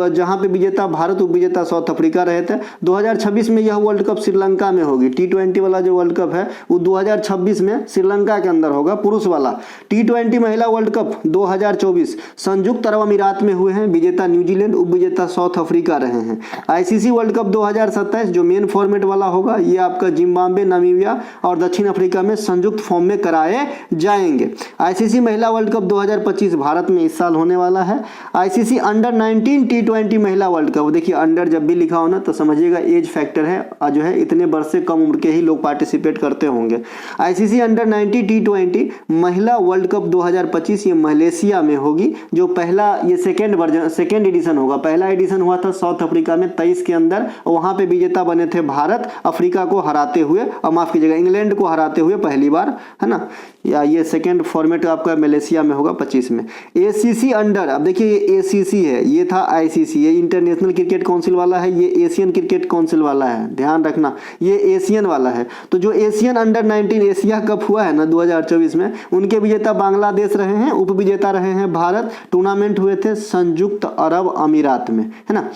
जहां पे विजेता भारत, उप विजेता साउथ अफ्रीका रहे थे। 2026 में यह वर्ल्ड कप श्रीलंका में होगी। T20 वाला जो वर्ल्ड कप है वो 2026 में श्रीलंका के अंदर होगा, पुरुष वाला। T20 महिला वर्ल्ड कप 2024 संयुक्त अरब अमीरात में हुए हैं, विजेता न्यूजीलैंड, उप विजेता साउथ अफ्रीका रहे हैं। आईसीसी वर्ल्ड कप 2027 जो मेन फॉर्मेट वाला होगा, ये आपका जिम्बाब्वे, नामीबिया और दक्षिण अफ्रीका में संयुक्त फॉर्म में कराए जाएंगे। आईसीसी महिला वर्ल्ड कप 2025 भारत में इस साल होने वाला है। आईसीसी अंडर 19 T20 महिला वर्ल्ड कप, देखिए अंडर जब भी लिखा हो ना तो समझिएगा एज फैक्टर है, जो है इतने वर्ष से कम उम्र के ही लोग पार्टिसिपेट करते होंगे। आईसीसी अंडर 90 T20 महिला वर्ल्ड कप 2025 ये मलेशिया में होगी, जो पहला, ये सेकेंड एडिशन होगा। पहला एडिशन हुआ था साउथ अफ्रीका में 23 के अंदर, वहां पे विजेता बने थे भारत, अफ्रीका को हराते हुए, और माफ कीजिएगा इंग्लैंड को हराते हुए पहली बार, है ना। या ये सेकेंड फॉर्मेट आपका मलेशिया में होगा 25 में। एसीसी अंडर, अब देखिए ये एसीसी है, ये था आईसीसी, ये इंटरनेशनल क्रिकेट काउंसिल वाला है, ये एशियन क्रिकेट काउंसिल वाला है, ध्यान रखना ये एशियन वाला है। तो जो एशियन अंडर 19 एशिया कप हुआ है ना 2024 में, उनके विजेता बांग्लादेश रहे हैं, उप विजेता रहे हैं भारत। टूर्नामेंट हुए थे संयुक्त अरब अमीरात में, है ना।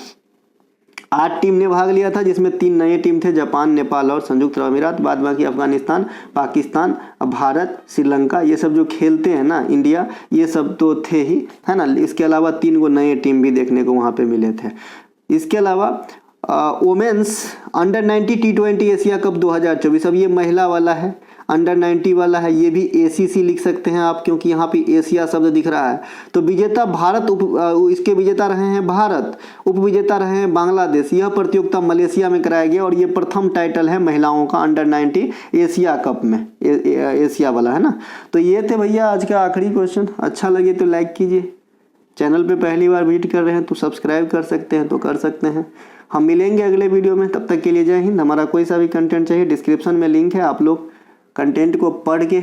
8 टीम ने भाग लिया था, जिसमें 3 नए टीम थे, जापान, नेपाल और संयुक्त अरब अमीरात। बाद बाकी अफगानिस्तान, पाकिस्तान, भारत, श्रीलंका, ये सब जो खेलते हैं ना, इंडिया, ये सब तो थे ही, है ना। इसके अलावा 3 गो नए टीम भी देखने को वहाँ पे मिले थे। इसके अलावा women's under 90 T20 Asia cup 2024, अब ये महिला वाला है, अंडर 90 वाला है, ये भी एसीसी लिख सकते हैं आप, क्योंकि यहाँ पे एशिया शब्द दिख रहा है। तो विजेता भारत, इसके विजेता रहे हैं भारत, उप विजेता रहे हैं बांग्लादेश। यह प्रतियोगिता मलेशिया में कराया गया और ये प्रथम टाइटल है महिलाओं का अंडर 90 एशिया कप में, एशिया वाला, है ना। तो ये थे भैया आज का आखिरी क्वेश्चन। अच्छा लगे तो लाइक कीजिए, चैनल पे पहली बार विजिट कर रहे हैं तो सब्सक्राइब कर सकते हैं तो कर सकते हैं। हम मिलेंगे अगले वीडियो में, तब तक के लिए जय हिंद। हमारा कोई सा भी कंटेंट चाहिए, डिस्क्रिप्शन में लिंक है, आप लोग कंटेंट को पढ़ के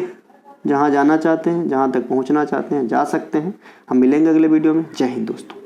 जहाँ जाना चाहते हैं, जहाँ तक पहुँचना चाहते हैं, जा सकते हैं। हम मिलेंगे अगले वीडियो में। जय हिंद दोस्तों।